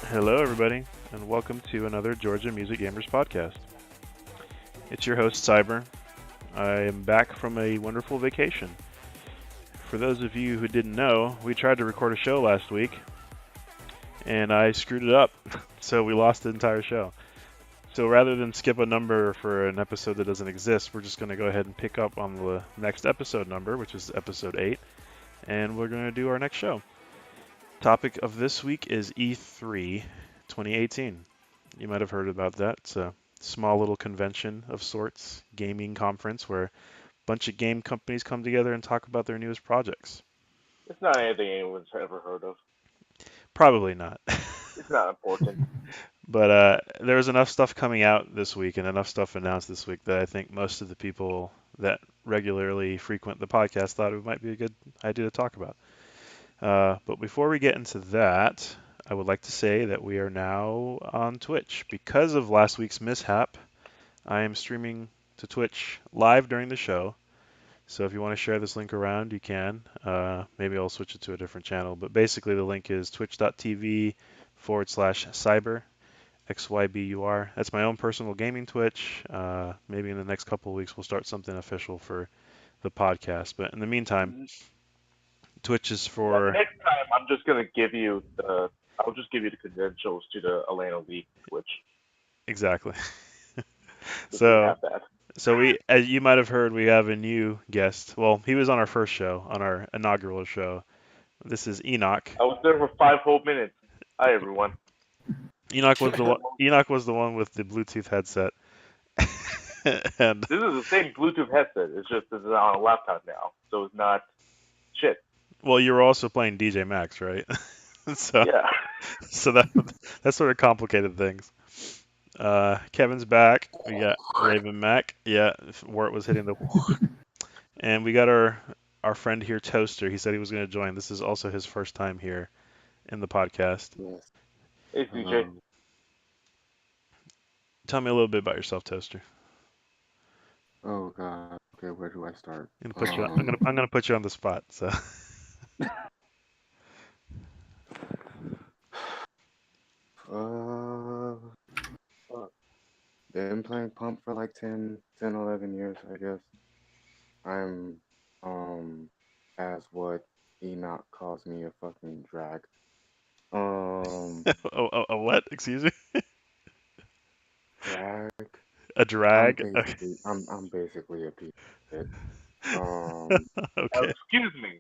Hello, everybody, and welcome to another Georgia Music Gamers podcast. It's your host, Cyber. I am back from a wonderful vacation. For those of you who didn't know, we tried to record a show last week, and I screwed it up, so we lost the entire show. So rather than skip a number for an episode that doesn't exist, we're just going to go ahead and pick up on the next episode number, which is episode 8, and we're going to do our next show. Topic of this week is E3 2018. You might have heard about that. It's a small little convention of sorts, gaming conference where a bunch of game companies come together and talk about their newest projects. It's not anything anyone's ever heard of. Probably not. It's not important. But there was enough stuff coming out this week and enough stuff announced this week that I think most of the people that regularly frequent the podcast thought it might be a good idea to talk about. But before we get into that, I would like to say that we are now on Twitch. Because of last week's mishap, I am streaming to Twitch live during the show. So if you want to share this link around, you can. Maybe I'll switch it to a different channel. But basically, the link is twitch.tv/cyber, XYBUR. That's my own personal gaming Twitch. Maybe in the next couple of weeks, we'll start something official for the podcast. But in the meantime, Twitch is for. Next time, I'll just give you the credentials to the Atlanta League, which Exactly. so have that. So we, as you might have heard, we have a new guest. Well, he was on our first show, on our inaugural show. This is Enoch. I was there for 5 whole minutes. Hi, everyone. Enoch was the one. Enoch was the one with the Bluetooth headset. And This is the same Bluetooth headset. It's just it's on a laptop now, so it's not shit. well, you were also playing DJ Max, right? So Yeah. so that sort of complicated things. Kevin's back. We got Raven Mac. Yeah, Wart was hitting the. And we got our friend here, Toaster. He said he was going to join. This is also his first time here in the podcast. Yes. Hey, CJ. Tell me a little bit about yourself, Toaster. Oh God. Okay, where do I start? I'm gonna put you on the spot. So. Been playing Pump for like 10, 11 years, I guess. I'm, as what Enoch calls me, a fucking drag. A what? Excuse me. Drag. A drag. I'm basically a piece of shit. Okay. Excuse me.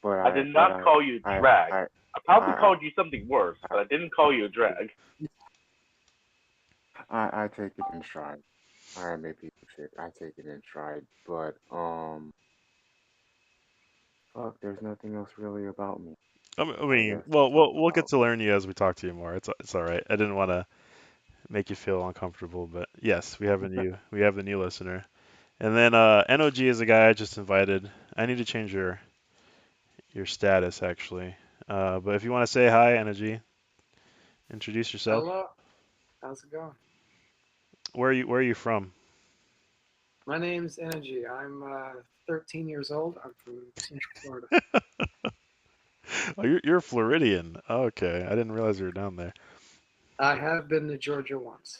But I did not call you a drag. I probably called you something worse, but I didn't call you a drag. I take it in stride. I am a piece of shit. I take it in stride. But fuck, there's nothing else really about me. I mean, well, we'll get to learn you as we talk to you more. It's all right. I didn't want to make you feel uncomfortable, but yes, we have a new listener. And then NOG is a guy I just invited. I need to change your status actually. But if you want to say hi, NOG, introduce yourself. Hello. How's it going? Where are you from? My name's Energy. I'm 13 years old. I'm from Central Florida. Oh, you're Floridian. Oh, okay, I didn't realize you were down there. I have been to Georgia once.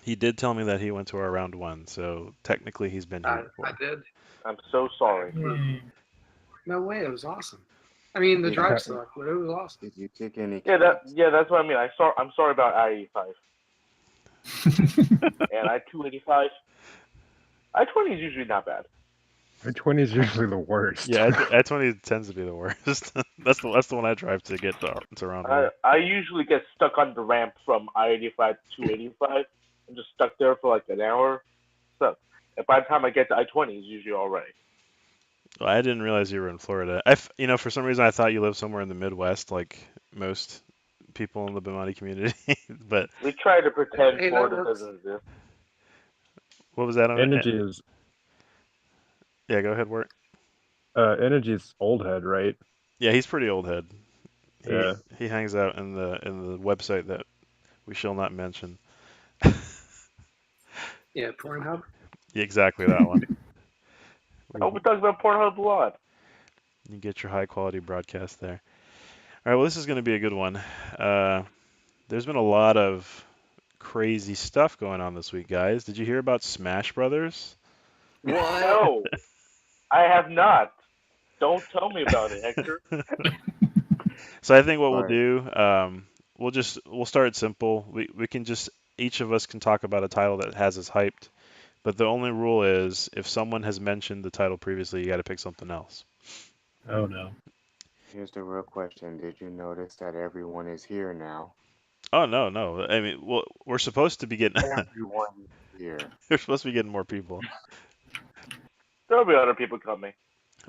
He did tell me that he went to our round 1, so technically he's been here before. I did. I'm so sorry. No way. It was awesome. I mean, the drive sucked, but it was awesome. Did you kick any? That's what I mean. I'm sorry about I-85 and I-285. I-20 is usually not bad. I-20 is usually the worst. Yeah, I-20 tends to be the worst. That's the one I drive to get to Toronto. I usually get stuck on the ramp from I-85 to 285. I'm just stuck there for like an hour. So, and by the time I get to I-20, it's usually all right. Well, I didn't realize you were in Florida. For some reason I thought you lived somewhere in the Midwest, like most people in the Bimani community. But we try to pretend Florida doesn't exist. What was that on? Energy is. Yeah, go ahead, Wirt. Energy is old head, right? Yeah, he's pretty old head. Yeah. He hangs out in the website that we shall not mention. Yeah, Pornhub. Yeah, exactly that one. Oh, we talk about Pornhub a lot. You get your high quality broadcast there. All right, well, this is going to be a good one. Uh, there's been a lot of crazy stuff going on this week, guys. Did you hear about Smash Brothers? What? No, I have not. Don't tell me about it, Hector. So I think what we'll Right. do, we'll start simple. We can just each of us can talk about a title that has us hyped. But the only rule is if someone has mentioned the title previously, you got to pick something else. Oh no. Here's the real question. Did you notice that everyone is here now? Oh no, no. I mean, well, we're supposed to be getting Everyone is here. we're supposed to be getting more people. There'll be other people coming.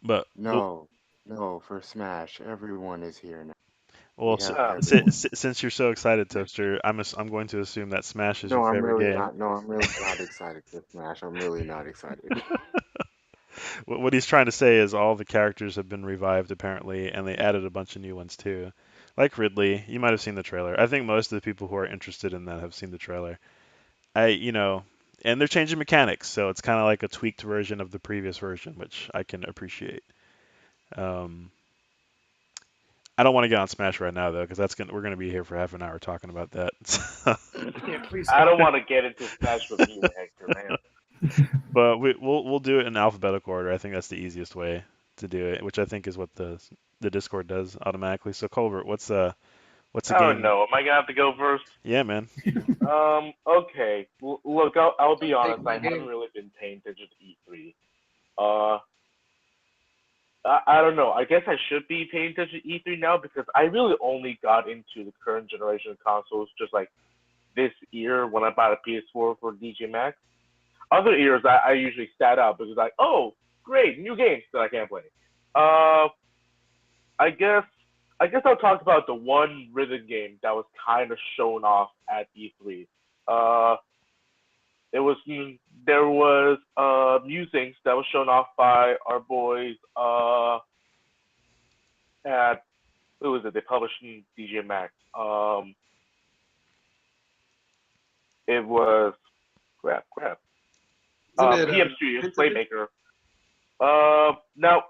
But No, no, for Smash, everyone is here now. well, We s have Uh, everyone. since you're so excited, Toaster, I'm going to assume that Smash is your No, I'm favorite really game. not. No, I'm really not excited for Smash. I'm really not excited. What he's trying to say is all the characters have been revived apparently, and they added a bunch of new ones too. Like Ridley, you might have seen the trailer. I think most of the people who are interested in that have seen the trailer. And they're changing mechanics, so it's kind of like a tweaked version of the previous version, which I can appreciate. Um, I don't want to get on Smash right now though, because we're gonna be here for half an hour talking about that. Yeah, please I don't don't. want to get into Smash with you, Hector, man. But we'll do it in alphabetical order. I think that's the easiest way to do it, which I think is what the Discord does automatically. So Colbert, what's the I don't game? know. Am I gonna have to go first? Yeah, man. Okay. Look, I'll be Take honest. my I haven't game. really been paying attention to E3. Uh, I don't know. I guess I should be paying attention to E3 now because I really only got into the current generation of consoles just like this year when I bought a PS4 for DJ Max. Other years, I usually sat out because like, oh, great, new games that I can't play. Uh, I guess I guess I'll talk about the one rhythm game that was kind of shown off at E3. Uh, it was there was musings that was shown off by our boys at who was it? They published in DJ Max. It was crap. Isn't it PM Studios Pentiment? Playmaker. Now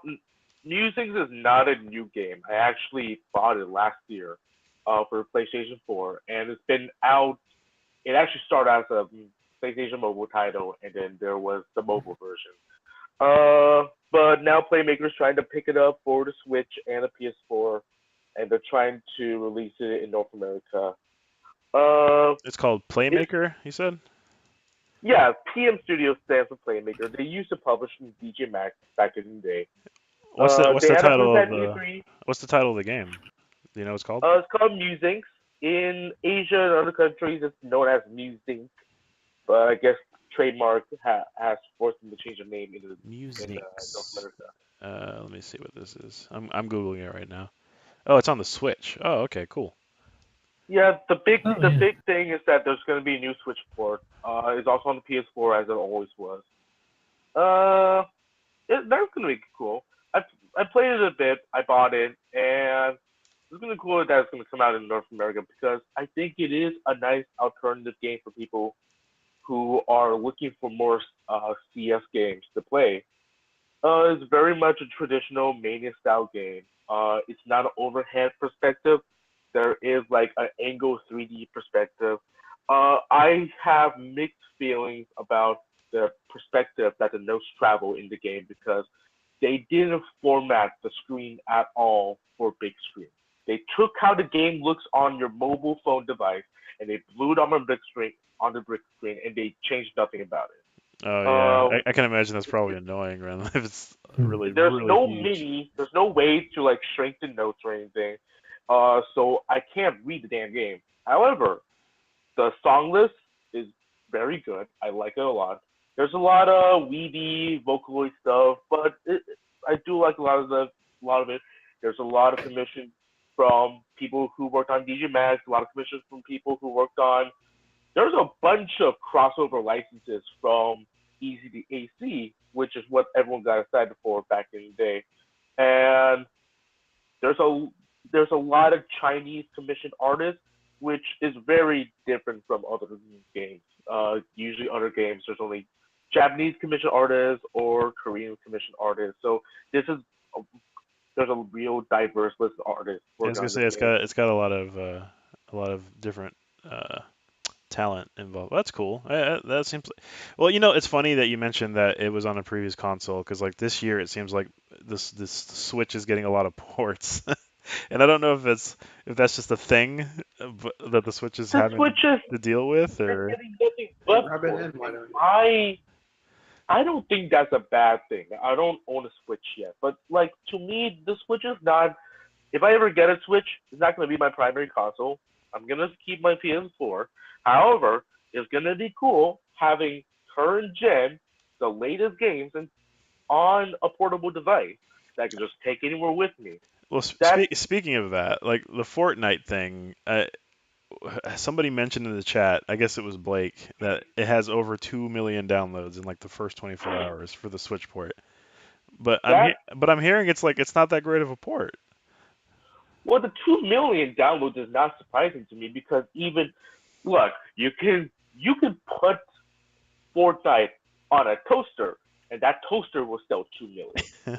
Musings is not a new game. I actually bought it last year for PlayStation 4, and it's been out. It actually started as a PlayStation mobile title, and then there was the mobile version. But now Playmaker's trying to pick it up for the Switch and the PS4, and they're trying to release it in North America. Uh, It's called it's Playmaker, you said? yeah, PM Studios stands for Playmaker. They used to publish in DJ Max back in the day. What's They the had a title booth of at the E3. what's the title of the game? Do you know what it's called? It's called Musings. In Asia and other countries, it's known as Musing, but I guess trademark has forced them to change the name in North Musings. America. Let me see what this is. I'm googling it right now. Oh, it's on the Switch. Oh, okay, cool. Yeah, Oh the yeah. big thing is that there's going to be a new Switch port. It's also on the PS4 as it always was. Uh, that's going to be cool. I played it a bit. I bought it, and it's going to be cool that it's going to come out in North America because I think it is a nice alternative game for people who are looking for more CS games to play. It's very much a traditional Mania style game. It's not an overhead perspective. There is like an angle 3D perspective. I have mixed feelings about the perspective that the notes travel in the game because they didn't format the screen at all for big screen. They took how the game looks on your mobile phone device and they blew it on the big screen, and they changed nothing about it. Oh yeah, Uh, I can imagine that's probably annoying, man. If it's Hmm. really really huge. there's no way to like shrink the notes or anything. So I can't read the damn game. However, the song list is very good. I like it a lot. There's a lot of weedy vocaloid stuff, but I do like a lot of it. There's a lot of commissions from people who worked on DJ Max, a lot of commissions from people who worked on there's a bunch of crossover licenses from Easy to AC, which is what everyone got excited for back in the day. And there's a there's a lot of Chinese commissioned artists, which is very different from other games. Usually, other games there's only Japanese commissioned artists or Korean commissioned artists. So this is there's a real diverse list of artists I was working gonna on say this game. it's got a lot of different uh, talent involved. That's cool. That seems well. It's funny that you mentioned that it was on a previous console because like this year it seems like this Switch is getting a lot of ports, and I don't know if that's just a thing that the Switch is The having Switch is to deal with, they're or getting nothing but Rub it ports. in, why don't you? I don't think that's a bad thing. I don't own a Switch yet, but like to me, the Switch is not. If I ever get a Switch, it's not going to be my primary console. I'm going to keep my PS4. However, it's going to be cool having current gen, the latest games, and on a portable device that I can just take anywhere with me. well, That speaking of that, like the Fortnite thing, somebody mentioned in the chat, I guess it was Blake, that it has over 2 million downloads in like the first 24 hours for the Switch port. But that I'm hearing it's like it's not that great of a port. well, the 2 million downloads is not surprising to me because even look, you can put Fortnite on a toaster, and that toaster will sell 2 million.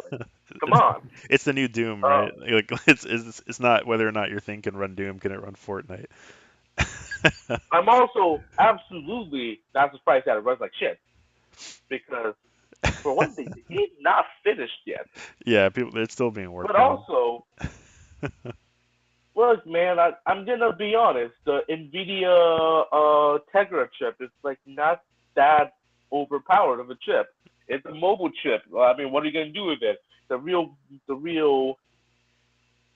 Like, come on. It's the new Doom, Uh, right? Like it's not whether or not your thing can run Doom, can it run Fortnite? I'm also absolutely not surprised that it runs like shit because, for one thing, the game's not finished yet. Yeah, people it's still being But worked on. also, look, man, I'm gonna be honest. The Nvidia Tegra chip is like not that overpowered of a chip. It's a mobile chip. I mean, what are you gonna do with it? The real, the real,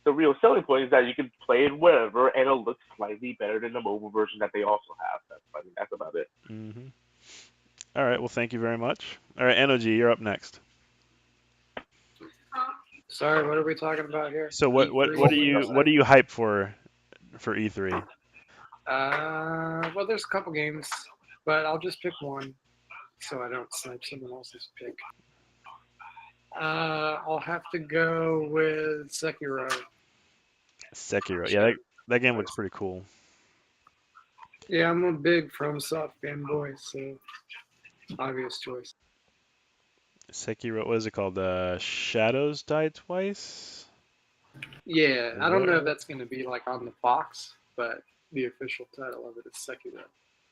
the real selling point is that you can play it wherever, and it'll look slightly better than the mobile version that they also have. That's about it. Hmm. All right, well, thank you very much. All right, NOG, you're up next. Sorry, what are we talking about here? So E3? what are you hyped for E3? Well, there's a couple games, but I'll just pick one so I don't snipe someone else's pick. I'll have to go with Sekiro. Sekiro. Yeah, that game looks pretty cool. Yeah, I'm a big FromSoft fanboy, so obvious choice. Sekiro, what is it called? Shadows Die Twice? Yeah, Is I don't that know if right? that's going to be like on the box, but the official title of it is Sekiro,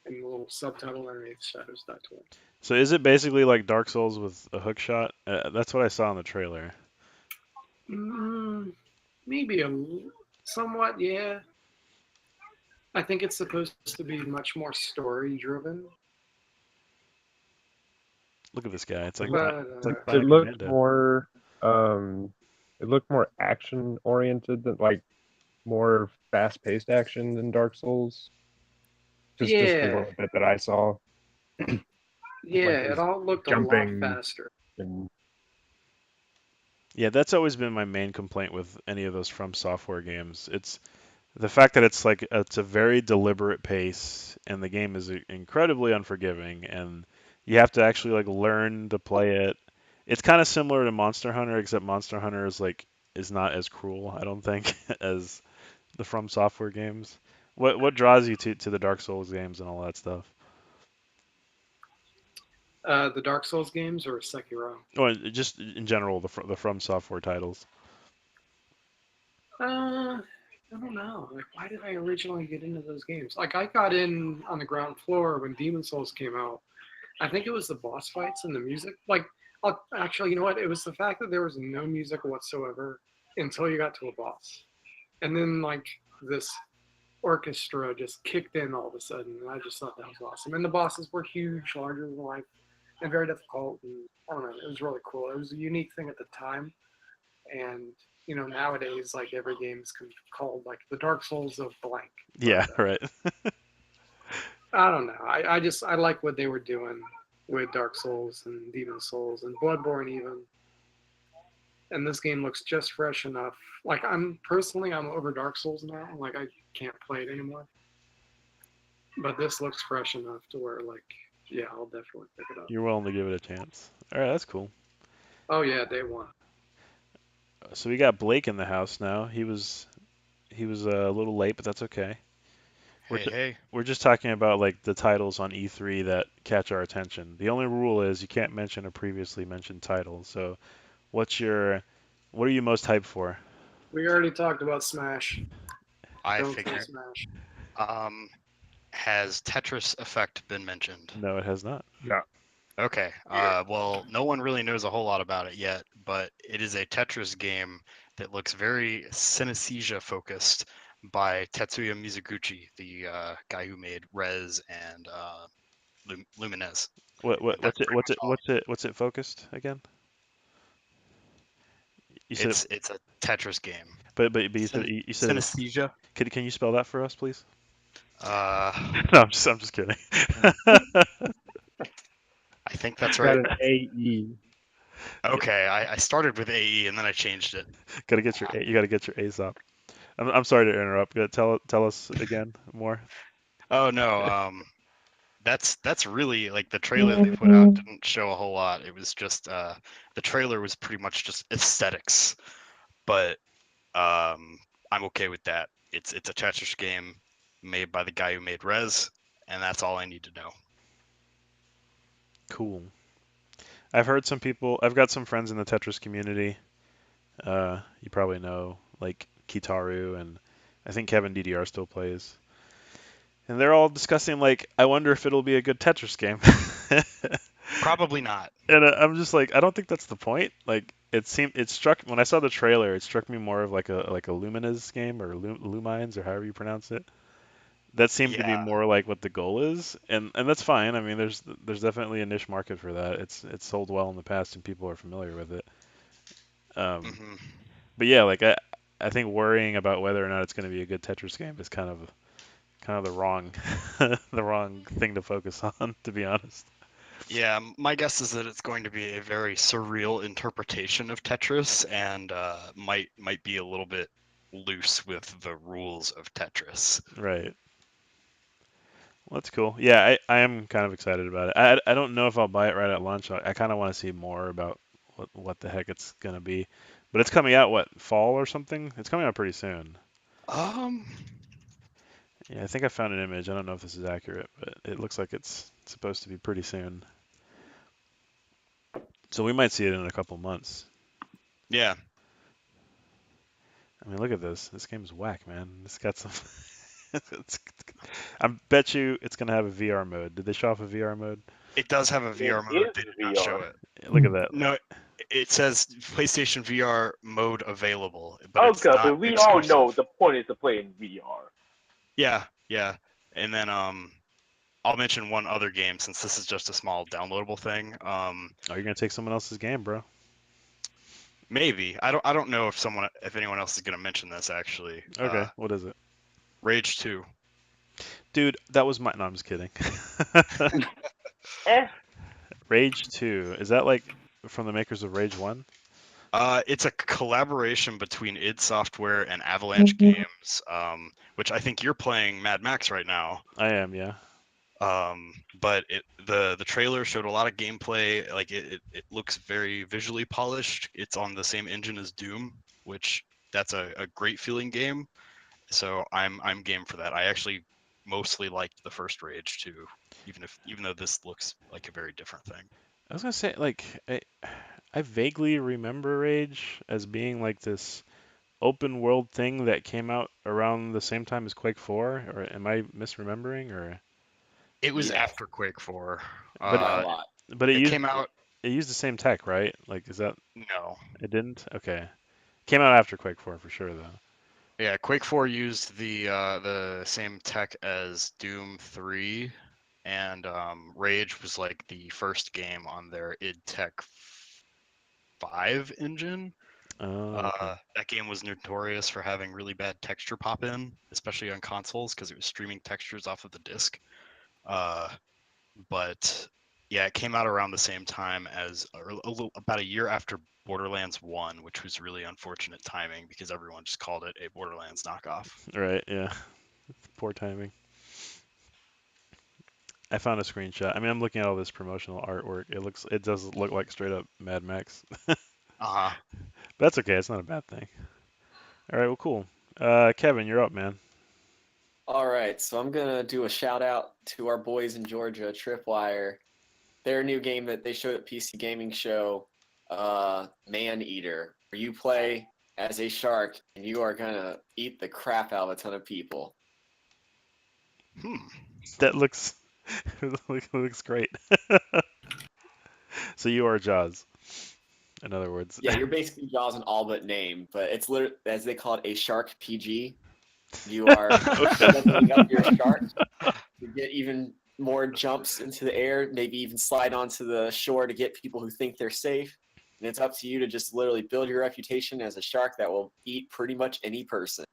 and the little subtitle underneath Shadows Die Twice. So is it basically like Dark Souls with a hook shot? That's what I saw in the trailer. Maybe somewhat, yeah. I think it's supposed to be much more story driven. Look at this guy. It's like But it's like It Bionic looked Commando. more action oriented than like more fast paced action than Dark Souls. Just the yeah, little bit that I saw. yeah, Like it there's all looked a lot jumping faster. and Yeah, that's always been my main complaint with any of those From Software games. It's the fact that it's a very deliberate pace and the game is incredibly unforgiving and you have to actually like learn to play it. It's kind of similar to Monster Hunter except Monster Hunter is not as cruel, I don't think, as the From Software games. What draws you to the Dark Souls games and all that stuff? The Dark Souls games or Sekiro? Oh, and just in general the From Software titles. I don't know. Like, why did I originally get into those games? Like, I got in on the ground floor when Demon Souls came out. I think it was the boss fights and the music. Like, actually, you know what? It was the fact that there was no music whatsoever until you got to a boss, and then like this orchestra just kicked in all of a sudden, and I just thought that was awesome. And the bosses were huge, larger than life, and very difficult. And I don't know, it was really cool. It was a unique thing at the time, and nowadays, like every game is called like the Dark Souls of blank. Yeah, But, right. I don't know. I like what they were doing with Dark Souls and Demon Souls and Bloodborne even. And this game looks just fresh enough. Like I'm over Dark Souls now. Like I can't play it anymore. But this looks fresh enough to where like, yeah, I'll definitely pick it up. You're willing to give it a chance. All right, that's cool. Oh yeah, day one. So we got Blake in the house now. He was a little late, but that's okay. Hey. We're just talking about like the titles on E3 that catch our attention. The only rule is you can't mention a previously mentioned title. So, what's your What are you most hyped for? We already talked about Smash. I Don't kill figured. Smash. Has Tetris Effect been mentioned? No, it has not. No. Okay. Well, no one really knows a whole lot about it yet, but it is a Tetris game that looks very synesthesia focused by Tetsuya Mizuguchi, the guy who made Rez and Lumines. What That's pretty much all. what's it focused again? You said, It's a Tetris game. but you said it's, Synesthesia. can you spell that for us, please? Uh, No, I'm just kidding. I think that's It's got right. an AE. Okay, I started with AE and then I changed it. Gotta get your you gotta get your A's up. I'm sorry to interrupt. Tell us again more. Oh no, that's really like the trailer they put out didn't show a whole lot. It was just the trailer was pretty much just aesthetics, but I'm okay with that. It's a Tetris game made by the guy who made Rez, and that's all I need to know. Cool. I've heard some people. I've got some friends in the Tetris community. You probably know like Kitaru and I think Kevin DDR still plays. And they're all discussing like, I wonder if it'll be a good Tetris game. Probably not. And I'm just like, I don't think that's the point. Like, it struck when I saw the trailer, it struck me more of like a Lumines game or Lumines or however you pronounce it. That seemed to be Yeah. more like what the goal is, and that's fine. I mean, there's definitely a niche market for that. It's sold well in the past and people are familiar with it. hmm But yeah, like I think worrying about whether or not it's going to be a good Tetris game is kind of the wrong the wrong thing to focus on, to be honest. Yeah, my guess is that it's going to be a very surreal interpretation of Tetris, and might be a little bit loose with the rules of Tetris. Right. Well, that's cool. Yeah, I am kind of excited about it. I don't know if I'll buy it right at launch. I kind of want to see more about what the heck it's gonna be. But it's coming out what, fall or something? It's coming out pretty soon. Um, Yeah, I think I found an image. I don't know if this is accurate, but it looks like it's supposed to be pretty soon. So we might see it in a couple months. yeah. I mean, look at this. This game's whack, man. It's got some. it's, I bet you it's gonna have a VR mode. Did they show off a VR mode? It does have a VR It mode. is They did not VR. show it. Look at that. No, it says PlayStation VR mode available, but it's Okay, not but we all exclusive. know the point is to play in VR. Yeah, yeah. And then I'll mention one other game since this is just a small downloadable thing. Oh, you're gonna take someone else's game, bro. Maybe I don't know if anyone else is gonna mention this actually. Okay, what is it? Rage 2. Dude, that was my. No, I'm just kidding. Eh, Rage 2. Is that like from the makers of Rage 1? It's a collaboration between id Software and Avalanche Games, which I think you're playing Mad Max right now. I am, yeah. But the trailer showed a lot of gameplay. Like it looks very visually polished. It's on the same engine as Doom, which that's a great feeling game. So I'm game for that. I actually mostly liked the first Rage too, even though this looks like a very different thing. I was gonna say, like, I vaguely remember Rage as being like this open world thing that came out around the same time as Quake 4, or am I misremembering? Or It was Yeah. after Quake 4. But- By a lot. but It came out. it used the same tech, right? Like, is that No. it didn't? Okay, came out after Quake 4 for sure, though. Yeah, Quake 4 used the same tech as Doom 3, and Rage was like the first game on their id Tech 5 engine. Oh, okay. That game was notorious for having really bad texture pop in, especially on consoles because it was streaming textures off of the disc. But yeah, it came out around the same time as about a year after Borderlands 1, which was really unfortunate timing because everyone just called it a Borderlands knockoff. Right, yeah. Poor timing. I found a screenshot. I mean, I'm looking at all this promotional artwork. It does look like straight up Mad Max. Uh-huh. That's okay. It's not a bad thing. All right, well, cool. Kevin, you're up, man. All right, so I'm gonna do a shout out to our boys in Georgia, Tripwire. Their new game that they showed at PC Gaming Show, Man Eater. where you play as a shark and you are gonna eat the crap out of a ton of people. That looks looks great. So you are Jaws, in other words. Yeah, you're basically Jaws in all but name, but it's literally, as they call it, a shark PG. You are leveling up your shark to get even more jumps into the air, maybe even slide onto the shore to get people who think they're safe. And it's up to you to just literally build your reputation as a shark that will eat pretty much any person.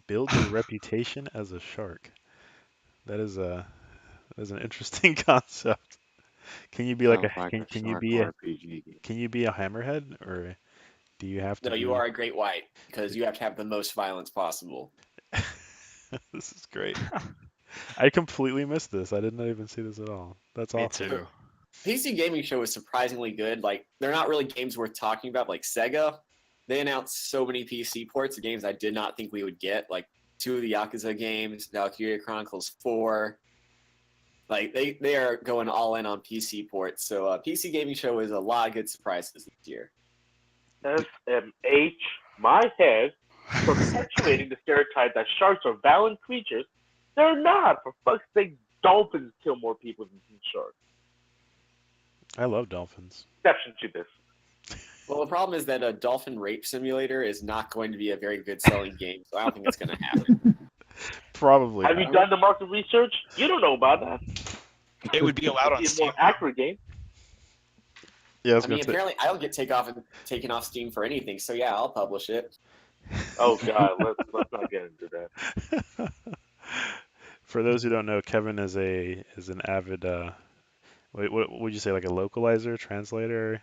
Build your reputation as a shark. That is an interesting concept. Can you be like Sounds like a can you shark be a RPG. can you be a hammerhead, or do you have to No, be? you are a great white because you have to have the most violence possible. This is great. I completely missed this. I did not even see this at all. That's Me awesome. too. PC Gaming Show is surprisingly good. Like, they're not really games worth talking about. Like Sega, they announced so many PC ports of games I did not think we would get. Like 2 of the Yakuza games, Valkyria Chronicles 4. Like they are going all in on PC ports. So PC Gaming Show is a lot of good surprises this year. SMH, my head, perpetuating the stereotype that sharks are violent creatures. They're not. For fuck's sake, dolphins kill more people than sharks. I love dolphins. Exception to this. Well, the problem is that a Dolphin Rape Simulator is not going to be a very good selling game, so I don't think it's going to happen. Probably. Have you done the market research? You don't know about that. It would be allowed on It's a Steam. more accurate game. Yeah, I was I mean, gonna say. apparently I don't get taken off Steam for anything, so yeah, I'll publish it. Oh god, let's not get into that. For those who don't know, Kevin is an avid what would you say, like a localizer, translator?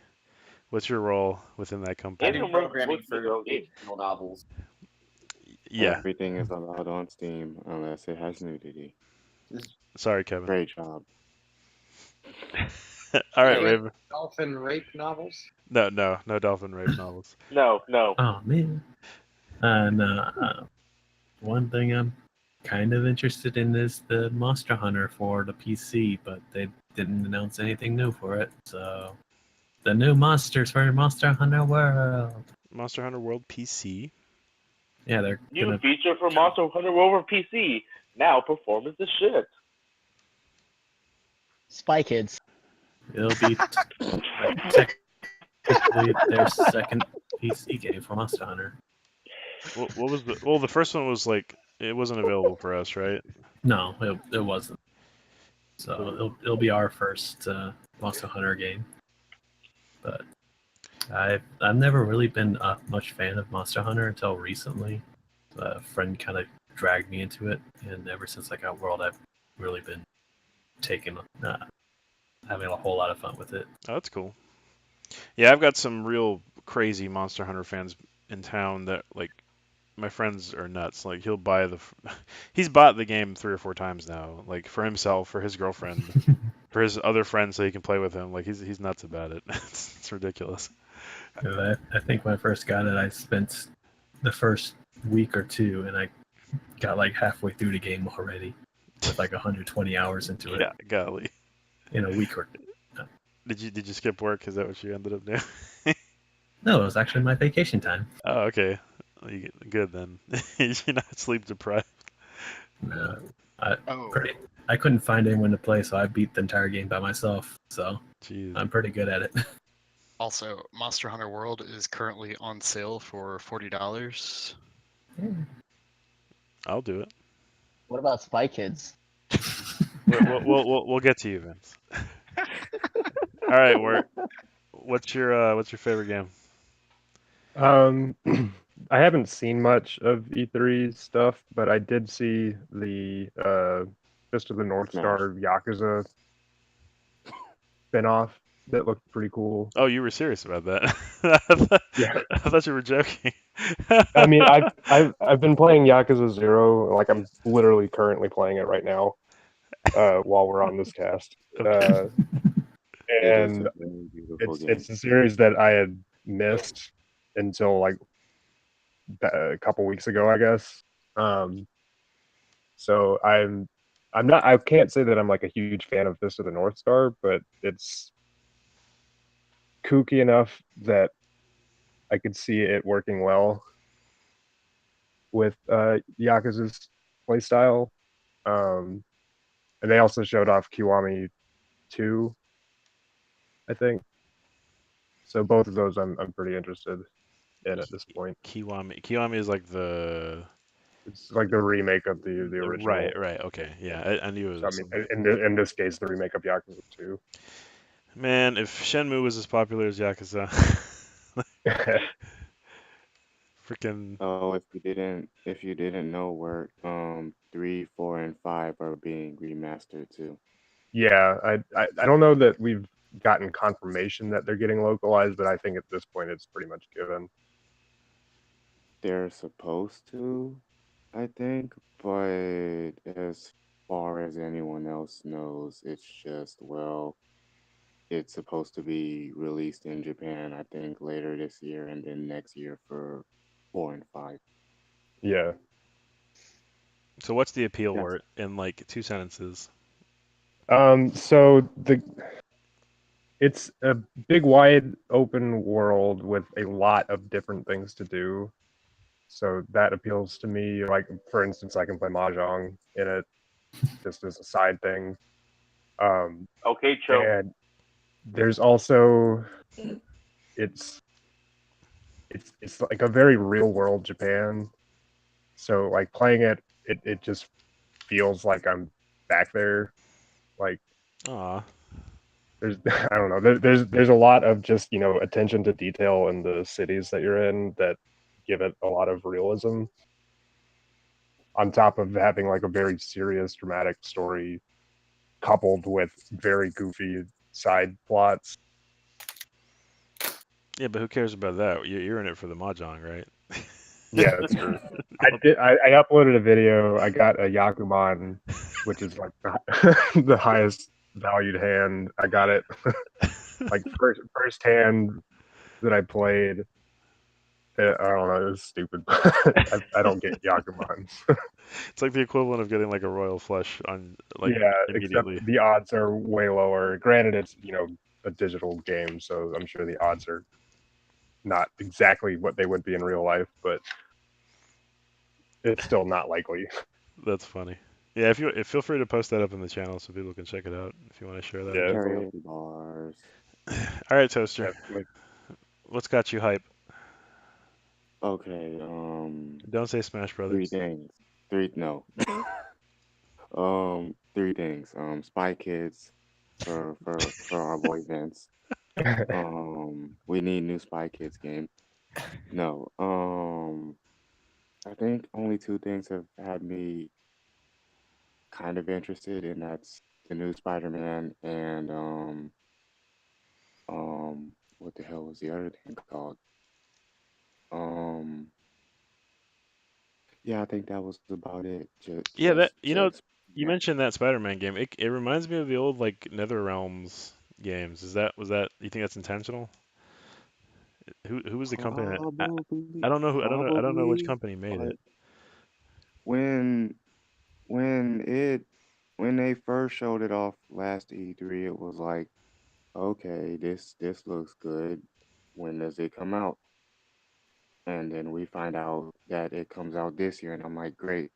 What's your role within that I company? do Animal programming Mostly for girl games. visual novels. Yeah. Everything is allowed on Steam unless it has nudity. Sorry, Kevin. Great job. All right, Any Raven. dolphin rape novels? No dolphin rape novels. No. Oh man. And one thing I'm kind of interested in is the Monster Hunter for the PC, but they didn't announce anything new for it. So the new monsters for Monster Hunter World. Monster Hunter World PC. Yeah, they're New gonna. feature for Monster Hunter World for PC. Now performance is shit. Spy Kids. It'll be technically their second PC game for Monster Hunter. What was the? Well, the first one was like it wasn't available for us, right? No, it wasn't. So it'll be our first Monster Hunter game. But I've never really been a much fan of Monster Hunter until recently. A friend kind of dragged me into it, and ever since I got World, I've really been having a whole lot of fun with it. Oh, that's cool. Yeah, I've got some real crazy Monster Hunter fans in town that like my friends are nuts. Like he's bought the game 3 or 4 times now, like for himself, for his girlfriend, for his other friends, so he can play with him. Like he's nuts about it. It's ridiculous. I think when I first got it, I spent the first week or two, and I got like halfway through the game already, with like 120 hours into it Yeah, golly. in a week or. Did you skip work? Is that what you ended up doing? No, it was actually my vacation time. Oh, okay. Good then. You're not sleep deprived. No, Oh, I couldn't find anyone to play, so I beat the entire game by myself. So Jeez. I'm pretty good at it. also, Monster Hunter World is currently on sale for $40. I'll do it. What about Spy Kids? We'll get to you, Vince. All right, what's your favorite game? I haven't seen much of E3's stuff, but I did see the Fist of the North Star Yakuza spinoff that looked pretty cool. Oh, you were serious about that? Yeah. I thought you were joking. I mean, I've been playing Yakuza 0, like I'm literally currently playing it right now, while we're on this cast. And it's a series that I had missed until like a couple weeks ago, I guess. So I can't say that I'm like a huge fan of Fist of the North Star, but it's kooky enough that I could see it working well with Yakuza's playstyle. Um, and they also showed off Kiwami 2, I think. So both of those I'm pretty interested in at this point. Kiwami is like the It's like the remake of the original. right. Okay, yeah, I knew it So I was. mean, in this case, the remake of Yakuza 2. Man, if Shenmue was as popular as Yakuza, freaking Oh, if you didn't know, where 3, 4, and 5 are being remastered too. Yeah, I don't know that we've gotten confirmation that they're getting localized, but I think at this point it's pretty much given. They're supposed to, I think, but as far as anyone else knows, it's just, well, it's supposed to be released in Japan, I think, later this year and then next year for 4 and 5. Yeah. So what's the appeal Yes. for it in like 2 sentences? So it's a big, wide, open world with a lot of different things to do. So that appeals to me. Like, for instance, I can play mahjong in it just as a side thing. Um, Okay, Cho. and there's also it's it's like a very real world Japan. So like playing it just feels like I'm back there. Like Aw, there's I don't know there's a lot of just attention to detail in the cities that you're in that give it a lot of realism on top of having like a very serious dramatic story coupled with very goofy side plots. yeah, but who cares about that? You're in it for the mahjong, right? Yeah, that's true. I uploaded a video. I got a Yakuman, which is like the highest valued hand. I got it like first hand that I played. I don't know. It was stupid. I don't get Yakumans. It's like the equivalent of getting like a royal flush on like Yeah, except immediately. the odds are way lower. Granted, it's a digital game, so I'm sure the odds are not exactly what they would be in real life, but it's still not likely. That's funny. Yeah, feel free to post that up in the channel so people can check it out if you want to share that. Yeah, Karaoke bars. All right, Toaster, definitely. what's got you hype? Okay, Don't say Smash three Brothers. things. No. 3 things. Spy Kids for our boy Vince. We need new Spy Kids game. No. I think only 2 things have had me kind of interested, and that's the new Spider-Man and what the hell was the other thing called? Um, yeah, I think that was about it. Yeah, that Just you yeah. mentioned that Spider-Man game. It reminds me of the old like NetherRealms games. Was that you think that's intentional? Who was the company that I don't know I don't know which Probably, company made but it. when when it when they first showed it off last E3, it was like, okay, this looks good. When does it come out? And then we find out that it comes out this year, and I'm like, great.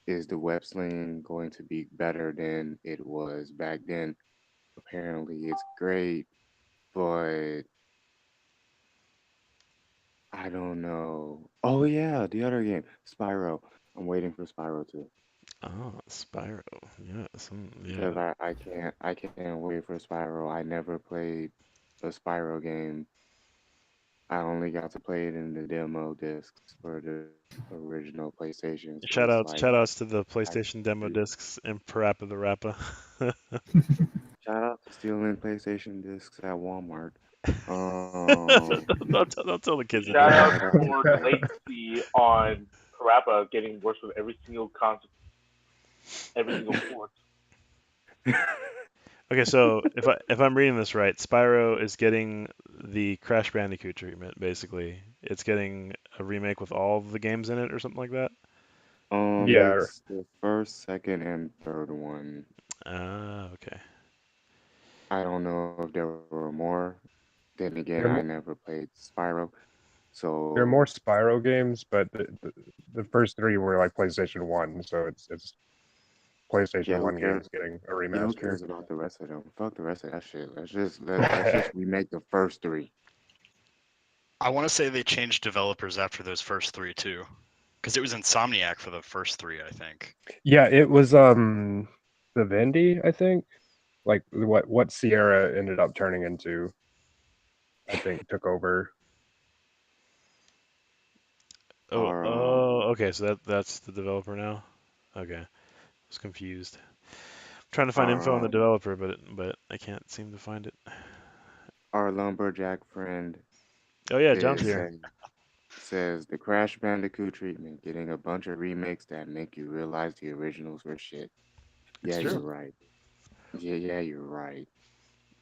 Is the web sling going to be better than it was back then? Apparently, it's great, but I don't know. Oh yeah, the other game, Spyro. I'm waiting for Spyro too. Oh, Spyro. Yes. Yeah. Because I can't wait for Spyro. I never played a Spyro game. I only got to play it in the demo discs for the original PlayStation. So it's like Shout outs to the I PlayStation demo discs and Parappa the Rappa. shout out to stealing PlayStation discs at Walmart. Don't tell the kids Shout about out Shout out. for the latency on Parappa getting worse with every single every single port. Okay, so if I'm reading this right, Spyro is getting the Crash Bandicoot treatment, basically. It's getting a remake with all of the games in it or something like that. Yeah, It's the first, second, and third one. Ah, okay. I don't know if there were more. Then again, there, I mu- never played Spyro. So There are more Spyro games, but the first three were like PlayStation 1, so it's PlayStation yeah, who 1 cares? games getting a Yeah, who remaster. cares about the rest of them? Fuck the rest of that shit. Let's just remake the first three. I want to say they changed developers after those first three too, because it was Insomniac for the first three, I think. Yeah, it was Vivendi, I think. Like what Sierra ended up turning into, I think took over. Our Okay. So that's the developer now. Okay, I was confused. I'm trying to find info on our the developer, but I can't seem to find it. our lumberjack friend Oh yeah, John's is here. says the Crash Bandicoot treatment, getting a bunch of remakes that make you realize the originals were shit. It's Yeah, true. you're right. Yeah, you're right.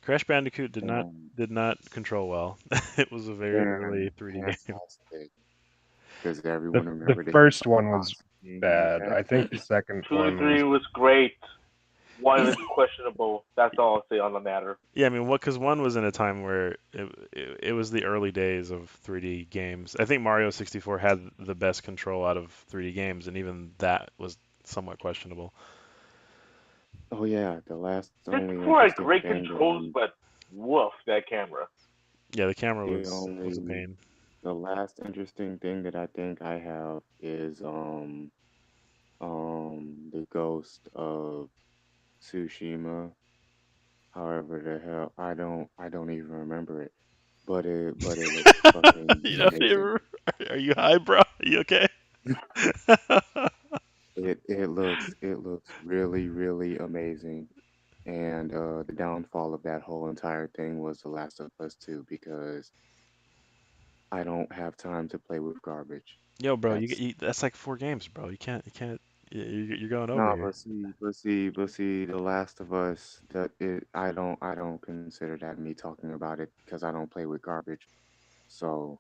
Crash Bandicoot did Um, not control well. It was a very early 3D game. fantastic. Does everyone The remember the first Hitbox one was game bad. effect? I think the second 2 and one 3 was great. 1 is questionable. That's all I'll say on the matter. Yeah, I mean, because one was in a time where it was the early days of 3D games. I think Mario 64 had the best control out of 3D games, and even that was somewhat questionable. Oh yeah, the last only 64 had interesting great thing controls, but woof, that camera. Yeah, the camera the was a only pain. the last interesting thing that I think I have is the Ghost of Tsushima. However the hell I don't even remember it. But it looks fucking You know, amazing. are you high, bro? Are you okay? It looks really, really amazing. And the downfall of that whole entire thing was The Last of Us 2 because I don't have time to play with garbage. Yo, bro, That's that's like 4 games, bro. You can't. You're going over nah, here. but see, The Last of Us. I don't consider that me talking about it because I don't play with garbage. So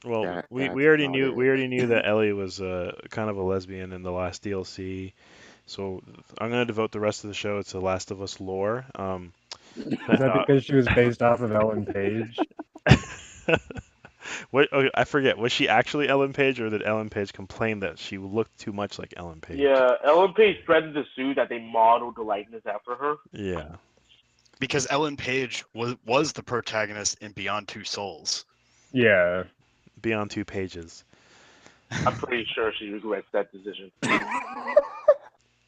Well, that's about we it. already knew that Ellie was kind of a lesbian in the last DLC. So I'm gonna devote the rest of the show to Last of Us lore. is that because she was based off of Ellen Page? What? Okay, I forget. Was she actually Ellen Page, or did Ellen Page complain that she looked too much like Ellen Page? Yeah, Ellen Page threatened to sue that they modeled the likeness after her. Yeah. Because Ellen Page was the protagonist in Beyond Two Souls. Yeah. Beyond 2 pages. I'm pretty sure she regrets that decision.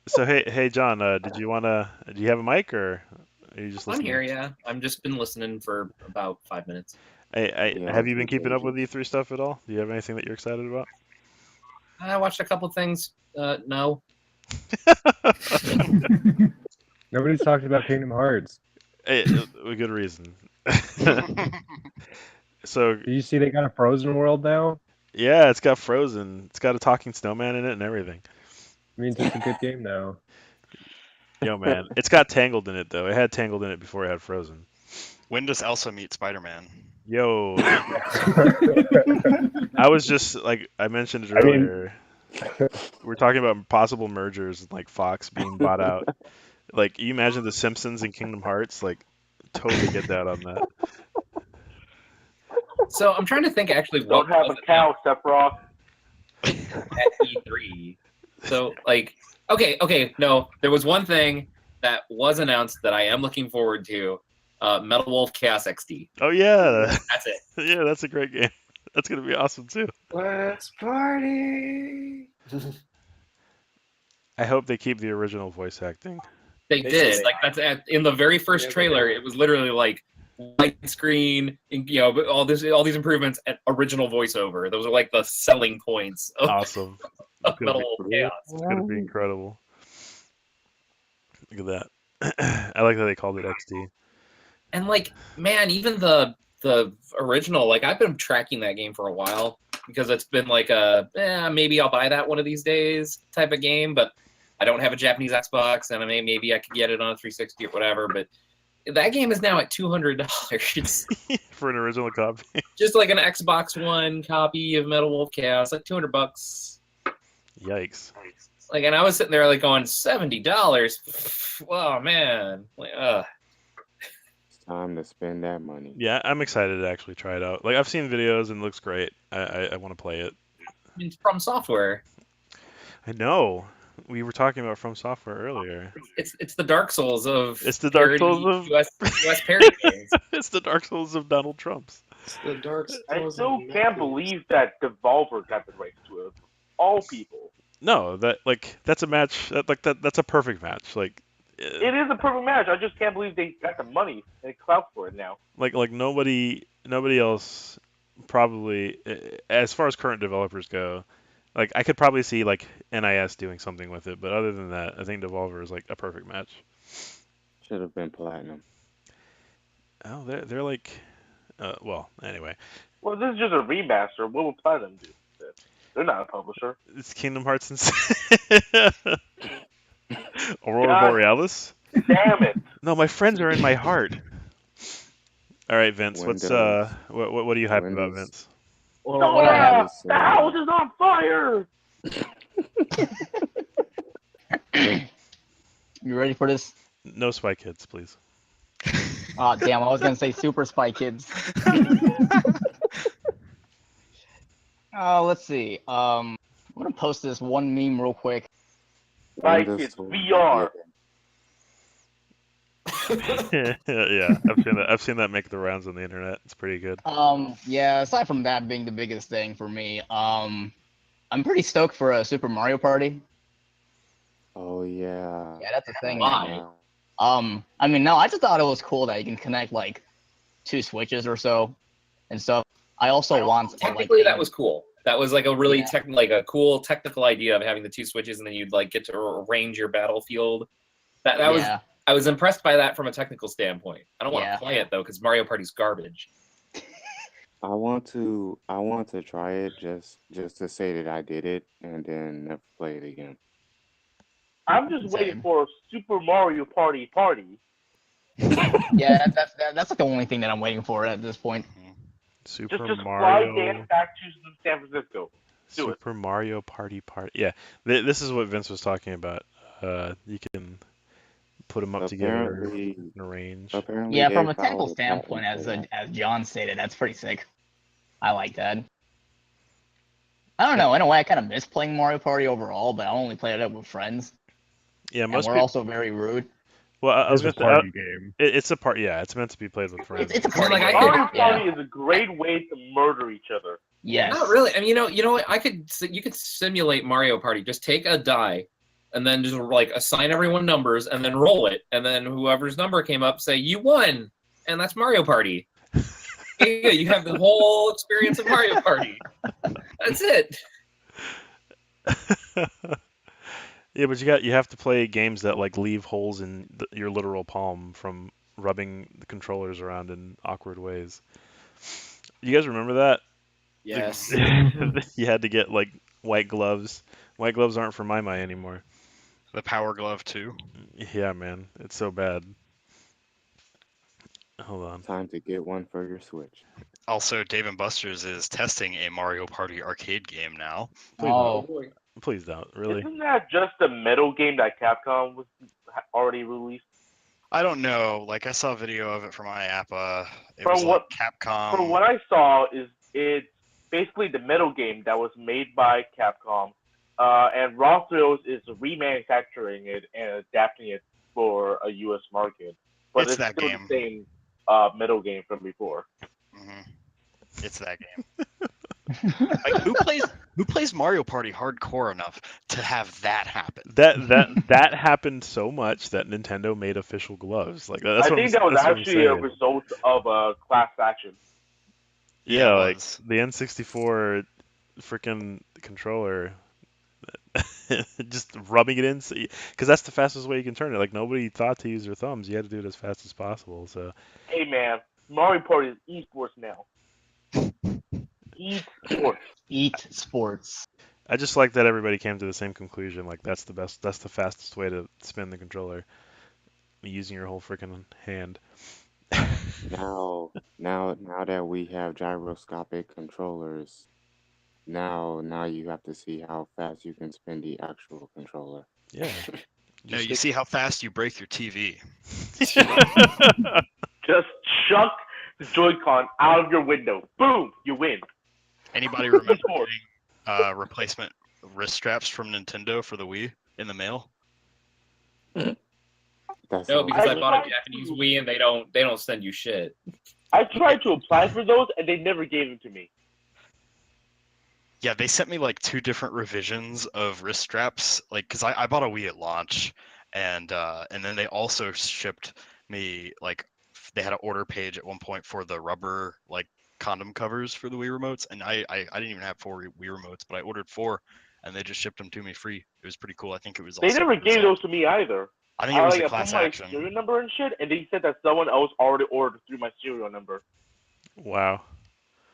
So hey John, do you have a mic or are you just I'm listening? here, yeah. I've just been listening for about 5 minutes. Have you been Beyond keeping up with 2 pages. E3 stuff at all? Do you have anything that you're excited about? I watched a couple things. No. Nobody's talked about Kingdom Hearts. A good reason. So Did you see they got a Frozen world now? yeah, it's got Frozen. It's got a talking snowman in it and everything. I mean, it's a good game now. Yo, man, it's got Tangled in it though. It had Tangled in it before it had Frozen. When does Elsa meet Spider-Man? Yo, I was just like I mentioned it I mean- earlier. We're talking about possible mergers, like Fox being bought out. Like, you imagine The Simpsons and Kingdom Hearts? Like, totally get that on that. So I'm trying to think actually what Don't have was a it cow, Sephiroth. at E3. So like, okay, no, there was one thing that was announced that I am looking forward to. Metal Wolf Chaos XD. Oh yeah, That's it. yeah, that's a great game. That's gonna be awesome too. Let's party. I hope they keep the original voice acting. They They did. said- Like that's in the very first Yeah, they trailer. did. It was literally like widescreen, you know, all these improvements and original voiceover. Those are like the selling points of, Awesome. of It's gonna Metal be, Wolf Chaos. it's gonna be incredible. Look at that. I like that they called it XD. And like, man, even the original, like I've been tracking that game for a while because it's been like maybe I'll buy that one of these days type of game, but I don't have a Japanese Xbox, and maybe I could get it on a 360 or whatever. But that game is now at $200, For an original copy. just like an Xbox One copy of Metal Wolf Chaos, like $200. Yikes. Like, and I was sitting there like going $70. Oh man, like, Time to spend that money. Yeah, I'm excited to actually try it out. Like I've seen videos and it looks great. I want to play it. It's from software. I know. We were talking about From Software earlier. It's the Dark Souls of It's the Dark parody Souls of US parody games. It's the Dark Souls of Donald Trump's. It's the Dark I Souls still of can't Netflix. believe that Devolver got the rights to it. All people. No, that's a match. That's a perfect match. Like It is a perfect match. I just can't believe they got the money and clout for it now. like nobody else probably as far as current developers go. Like I could probably see like NIS doing something with it, but other than that, I think Devolver is like a perfect match. Should have been Platinum. Oh, they're like, well, anyway, Well, this is just a remaster. What would Platinum do? They're not a publisher. it's Kingdom Hearts and Aurora God Borealis. Damn it! No, my friends are in my heart. All right, Vince. When What's does- what are you hyped when about, does- Vince? Well, what I have Nora, is, the house is on fire! You ready for this? No Spy Kids, please. Oh, damn, I was gonna say Super Spy Kids. Let's see. I'm gonna post this one meme real quick. Like When does it's Soul VR. Yeah, I've seen that make the rounds on the internet. It's pretty good. Yeah, aside from that being the biggest thing for me, I'm pretty stoked for a Super Mario Party. Oh yeah. Yeah, that's a thing. Why? I mean, no, I just thought it was cool that you can connect like 2 switches or so and stuff. I also want Technically, like, that was cool. That was like a really Yeah. like a cool technical idea of having the 2 switches, and then you'd like get to arrange your battlefield. That was yeah. I was impressed by that from a technical standpoint. I don't want Yeah. to play it though because Mario Party's garbage. I want to try it just to say that I did it and then never play it again. I'm just waiting Same. for Super Mario Party. Yeah, that's like the only thing that I'm waiting for at this point. Super Just fly Mario. Dan back to San Francisco. Do it. Super Mario Party. Yeah, this is what Vince was talking about. You can put them up together Apparently, and arrange. Yeah, they from a filed technical a patent standpoint, for that. as John stated, that's pretty sick. I like that. I don't know. In a way, I kind of miss playing Mario Party overall, but I only played it with friends, Yeah, and most we're people. also very rude. Well, I was It's a gonna say, party game. it's a part. Yeah, it's meant to be played with friends. It's a I mean, party. like, I game. could- Mario Yeah. Party is a great way to murder each other. Yes. Not really. I mean, you know what? You could simulate Mario Party. Just take a die, and then just like assign everyone numbers, and then roll it, and then whoever's number came up, say you won, and that's Mario Party. There you go. You have the whole experience of Mario Party. That's it. Yeah, but you have to play games that like leave holes in your literal palm from rubbing the controllers around in awkward ways. You guys remember that? Yes. You had to get like white gloves. White gloves aren't for my anymore. The Power Glove too. Yeah, man, it's so bad. Hold on. Time to get one for your Switch. Also, Dave and Buster's is testing a Mario Party arcade game now. Please Oh, don't. Please don't. Really? Isn't that just a metal game that Capcom was already released? I don't know. Like I saw a video of it from IAPA. It From was what- like Capcom. From what I saw, it's basically the metal game that was made by Capcom, and Raw Thrills is remanufacturing it and adapting it for a U.S. market. But It's it's that still game. the same metal game from before. Mhm. It's that game. Like who plays Mario Party hardcore enough to have that happen? That happened so much that Nintendo made official gloves. Like that's I what think I'm, that was that's what I'm actually a saying. result of a class action. Yeah, it like was. the N64 freaking controller, just rubbing it in, because that's the fastest way you can turn it. Like nobody thought to use their thumbs; you had to do it as fast as possible. So Hey man, Mario Party is esports now. Esports. eat sports. I just like that everybody came to the same conclusion. Like that's the best, that's the fastest way to spin the controller, using your whole freaking hand. Now that we have gyroscopic controllers, now you have to see how fast you can spin the actual controller. Yeah. No, you see how fast you break your TV. Just chuck the Joy-Con out of your window. Boom, you win. Anybody remember Sport. getting replacement wrist straps from Nintendo for the Wii in the mail? That's No, all. because I I bought a tried Japanese to- Wii and they don't send you shit. I tried to apply for those, and they never gave them to me. Yeah, they sent me like 2 different revisions of wrist straps, like because I bought a Wii at launch, and then they also shipped me like they had an order page at one point for the rubber like condom covers for the Wii remotes, and I didn't even have 4 Wii remotes, but I ordered 4, and they just shipped them to me free. It was pretty cool. I think it was. They Also never gave those to me either. I think it was like, a I class put my action. serial number and shit, and they said that someone else already ordered through my serial number. Wow.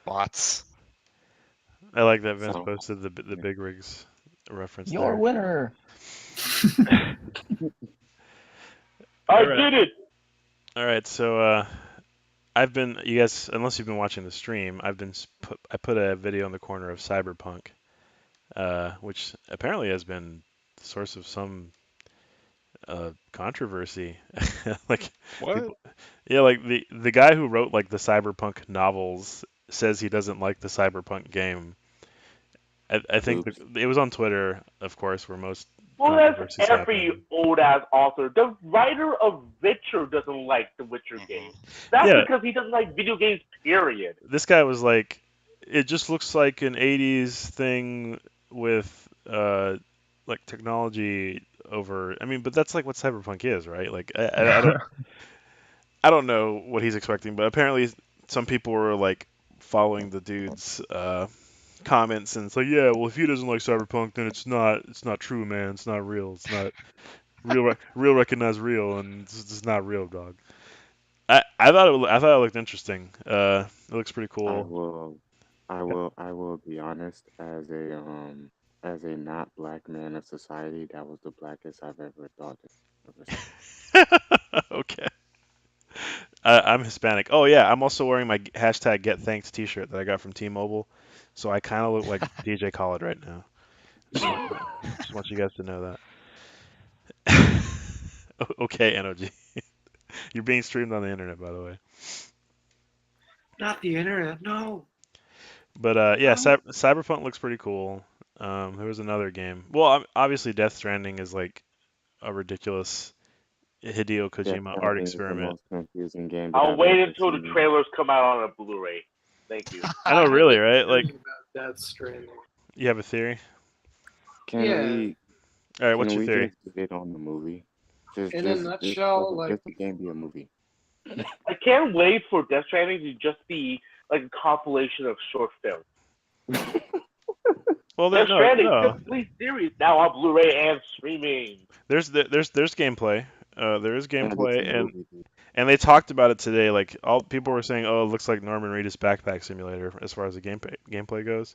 Bots. I like that Vince So- posted the big rigs reference Your there. winner. I Alright. did it! All right, so I've been, you guys, unless you've been watching the stream, I put a video in the corner of Cyberpunk, which apparently has been the source of some controversy. Like, What? people, yeah, like the guy who wrote like the Cyberpunk novels says he doesn't like the Cyberpunk game. I think Oops. it was on Twitter, of course, where most Well, that's controversies every happen. old-ass author. The writer of Witcher doesn't like the Witcher Mhm. game. That's Yeah. because he doesn't like video games, period. This guy was like, it just looks like an 80s thing with like technology over. I mean, but that's like what Cyberpunk is, right? Like I don't know what he's expecting, but apparently some people were like following the dude's comments, and it's like, yeah, well, if he doesn't like Cyberpunk, then it's not true, man. It's not real. It's not real recognize real, and it's just not real, dog. I thought it looked interesting. It looks pretty I cool. will be honest. As a not black man of society, that was the blackest I've ever thought. Okay. I'm Hispanic. Oh yeah, I'm also wearing my hashtag Get Thanked T-shirt that I got from T-Mobile, so I kind of look like DJ Khaled right now. Just want you guys to know that. Okay, NOG. You're being streamed on the internet, by the way. Not the internet. No. But yeah, Cyberpunk looks pretty cool. There was another game. Well, obviously, Death Stranding is like a ridiculous Hideo Death Kojima art Stranding is the experiment. most confusing game. that I'll I've wait ever until the seen. trailers come out on a Blu-ray. Thank you. I know, really, right? Like, About Death Stranding. you have a theory? Can Yeah. we? All right, what's Can your we theory? just get on the movie? In a nutshell, like, just the game be a movie. I can't wait for Death Stranding to just be like a compilation of short films. Well, Death no, Stranding no. complete series now on Blu-ray and streaming. There's gameplay. There is And it's gameplay, a movie, dude. and they talked about it today. Like all people were saying, oh, it looks like Norman Reedus Backpack Simulator as far as the gameplay goes.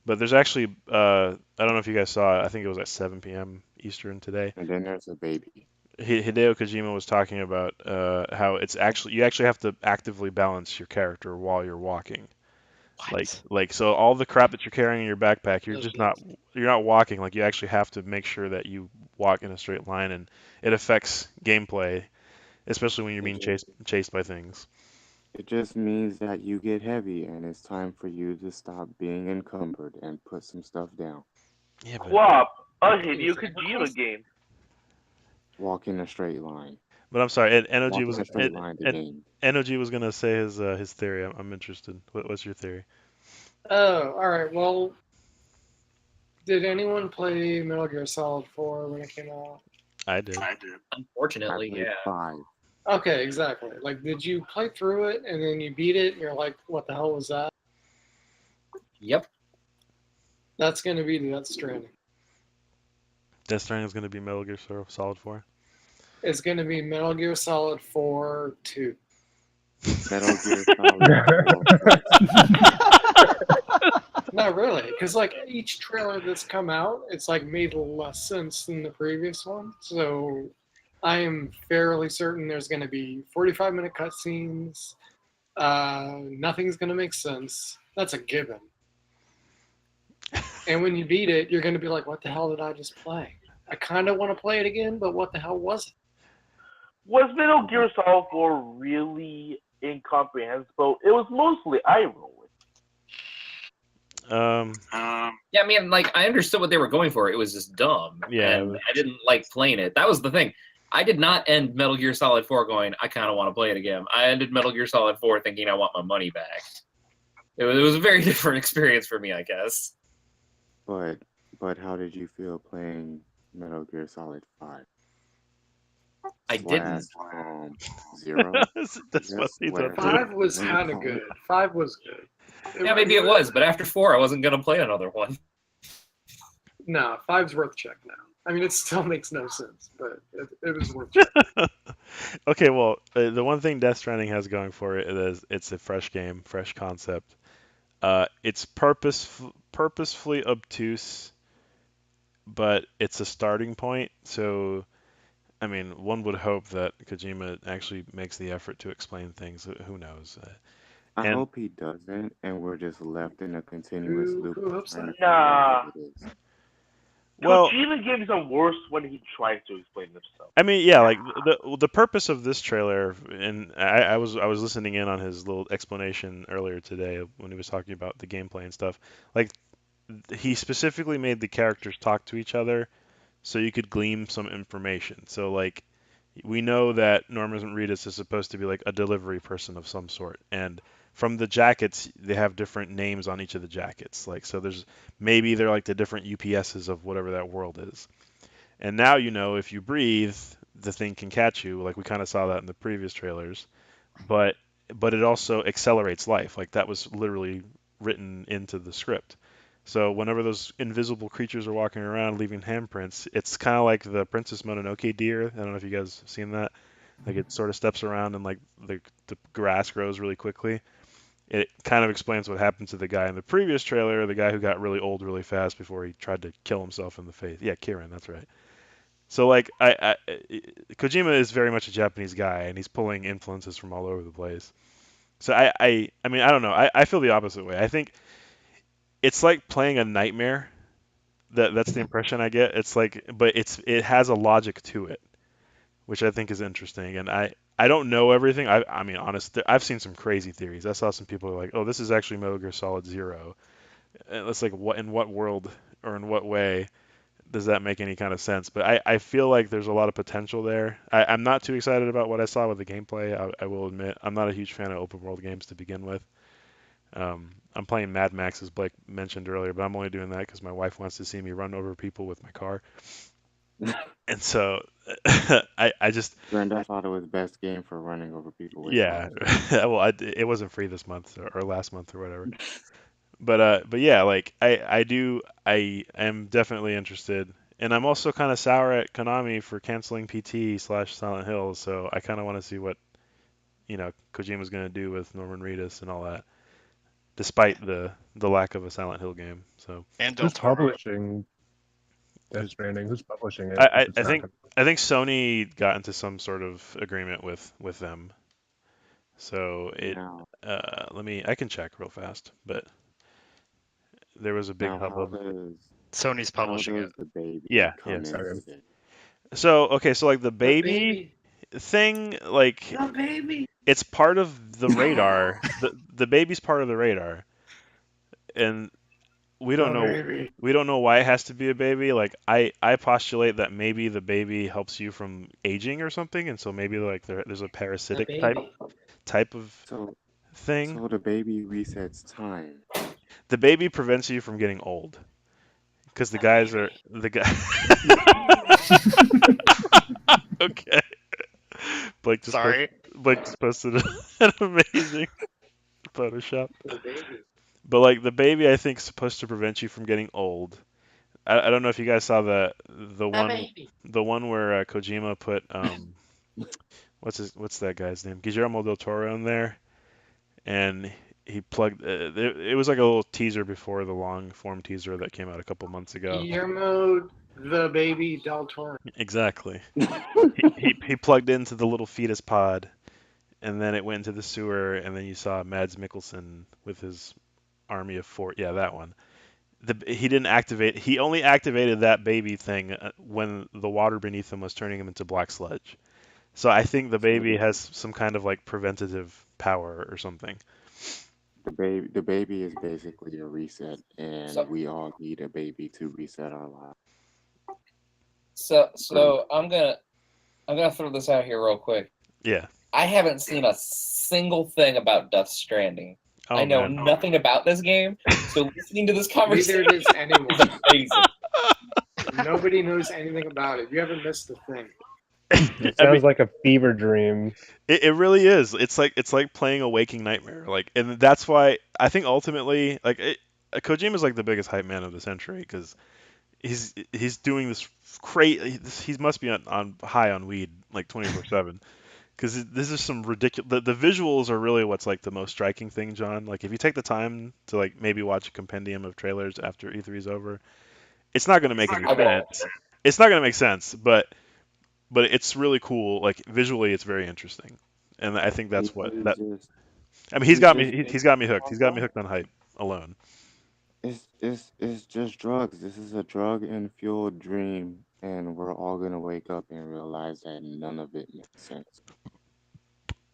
But there's actually, I don't know if you guys saw it. I think it was at 7 p.m. Eastern today. And then there's a baby. Hideo Kojima was talking about how it's actually you actually have to actively balance your character while you're walking. What? Like so all the crap that you're carrying in your backpack, you're not walking. Like you actually have to make sure that you walk in a straight line, and it affects gameplay, especially when you're being chased by things. It just means that you get heavy, and it's time for you to stop being encumbered and put some stuff down. Yeah, but Plop, a Hideo Kojima game. Walk in a straight line. I'm sorry. NOG Walk was in a straight line to game. NOG was gonna say his theory. I'm interested. What's your theory? oh, all right. Well, did anyone play Metal Gear Solid 4 when it came out? I did. Unfortunately, I played yeah. 5. Okay, exactly. Like, did you play through it and then you beat it and you're like, what the hell was that? Yep. That's going to be Death Stranding. Death Stranding is gonna be Metal Gear Solid 4. It's going to be Metal Gear Solid 4 2. Metal Gear Solid. Not really, because like each trailer that's come out, it's like made less sense than the previous one. So I am fairly certain there's going to be 45-minute cutscenes. Nothing's going to make sense. That's a given. And when you beat it, you're going to be like, what the hell did I just play? I kind of want to play it again, but what the hell was it? Was Metal Gear Solid 4 really incomprehensible? It was mostly eye rolling. Yeah, I mean, like I understood what they were going for. It was just dumb, Yeah, and I didn't like playing it. That was the thing. I did not end Metal Gear Solid 4 going, I kind of want to play it again. I ended Metal Gear Solid 4 thinking I want my money back. It was a very different experience for me, I guess. But how did you feel playing Metal Gear Solid 5? I didn't. Zero. That's what he's up to. 5 was kind of good. 5 was good. Yeah, maybe it was, but after 4, I wasn't gonna play another one. No, 5's worth check now. I mean, it still makes no sense, but it was worth check. Okay, well, the one thing Death Stranding has going for it is it's a fresh game, fresh concept. It's purposefully obtuse, but it's a starting point. So, I mean, one would hope that Kojima actually makes the effort to explain things. Who knows? I And hope he doesn't, and we're just left in a continuous loop Who of hopes trying to that? figure out Nah. what it is. well, Kojima gives them worse when he tries to explain himself. I mean, yeah, like the purpose of this trailer, and I was listening in on his little explanation earlier today when he was talking about the gameplay and stuff. Like he specifically made the characters talk to each other so you could glean some information. So like we know that Norman Reedus is supposed to be like a delivery person of some sort, and from the jackets they have different names on each of the jackets. Like so there's maybe they're like the different UPSs of whatever that world is. And now you know if you breathe, the thing can catch you. Like we kind of saw that in the previous trailers, but it also accelerates life. Like that was literally written into the script. So whenever those invisible creatures are walking around leaving handprints, it's kind of like the Princess Mononoke deer. I don't know if you guys have seen that. Like it sort of steps around and like the grass grows really quickly. It kind of explains what happened to the guy in the previous trailer, the guy who got really old really fast before he tried to kill himself in the face. Yeah, Kieran, that's right. So like Kojima is very much a Japanese guy, and he's pulling influences from all over the place. So I mean I don't know. I feel the opposite way. I think it's like playing a nightmare. That's the impression I get. It's like, but it has a logic to it, which I think is interesting. And I don't know everything. I mean, honest, I've seen some crazy theories. I saw some people like, oh, this is actually Metal Gear Solid Zero. And it's like, what in what world or in what way does that make any kind of sense? But I feel like there's a lot of potential there. I'm not too excited about what I saw with the gameplay. I will admit, I'm not a huge fan of open world games to begin with. I'm playing Mad Max, as Blake mentioned earlier, but I'm only doing that because my wife wants to see me run over people with my car. And so I just Brenda thought it was best game for running over people with yeah, cars. well, it wasn't free this month or last month or whatever. But yeah, like I am definitely interested, and I'm also kind of sour at Konami for canceling PT/Silent Hill. So I kind of want to see what Kojima's gonna do with Norman Reedus and all that, despite the lack of a Silent Hill game. So And Del Who's Toro. publishing Death Stranding? Who's publishing it? I if it's not think him? I think Sony got into some sort of agreement with them. So Now, I can check real fast, but there was a big now hubbub. Sony's how publishing it. does the baby Yeah, come yeah. into Okay. this? So okay, so like the The baby thing, like The baby. it's part of the radar. The baby's part of the radar, and we don't The know baby. why it has to be a baby. Like I postulate that maybe the baby helps you from aging or something, and so maybe like there's a The parasitic baby. type of So, thing. so the baby resets time. The baby prevents you from getting old because the guys are the guy. Okay. Blake just Sorry. Blake just posted an amazing Photoshop. The baby. But like the baby, I think is supposed to prevent you from getting old. I don't know if you guys saw the one where Kojima put what's that guy's name, Guillermo del Toro in there, and he plugged it was like a little teaser before the long form teaser that came out a couple months ago. Guillermo, the baby Del Toro. Exactly. He plugged into the little fetus pod, and then it went into the sewer, and then you saw Mads Mikkelsen with his army of four. Yeah, that one. He didn't activate. He only activated that baby thing when the water beneath him was turning him into black sludge. So I think the So baby has some kind of like preventative power or something. the baby is basically a reset, and So we all need a baby to reset our lives. so I'm gonna throw this out here real quick. Yeah. I haven't seen a single thing about Death Stranding. Oh I know man. nothing about this game, so listening to this Neither conversation does is anyone. amazing. Nobody knows anything about it. You haven't missed a thing. It I mean, sounds like a fever dream. it really is. It's like playing a waking nightmare. Like, and that's why I think ultimately, like, Kojima's like the biggest hype man of the century because he's doing this crazy. He must be on high on weed like 24/7 because this is some ridiculous. The visuals are really what's like the most striking thing, John. Like, if you take the time to like maybe watch a compendium of trailers after E3's over, it's not going to make any I will. sense. It's not going to make sense, but it's really cool. Like visually, it's very interesting, and I think that's This what is that. just I mean, this is just he's got me hooked. He's got me hooked on hype alone. it's just drugs. This is a drug fueled dream, and we're all gonna wake up and realize that none of it makes sense.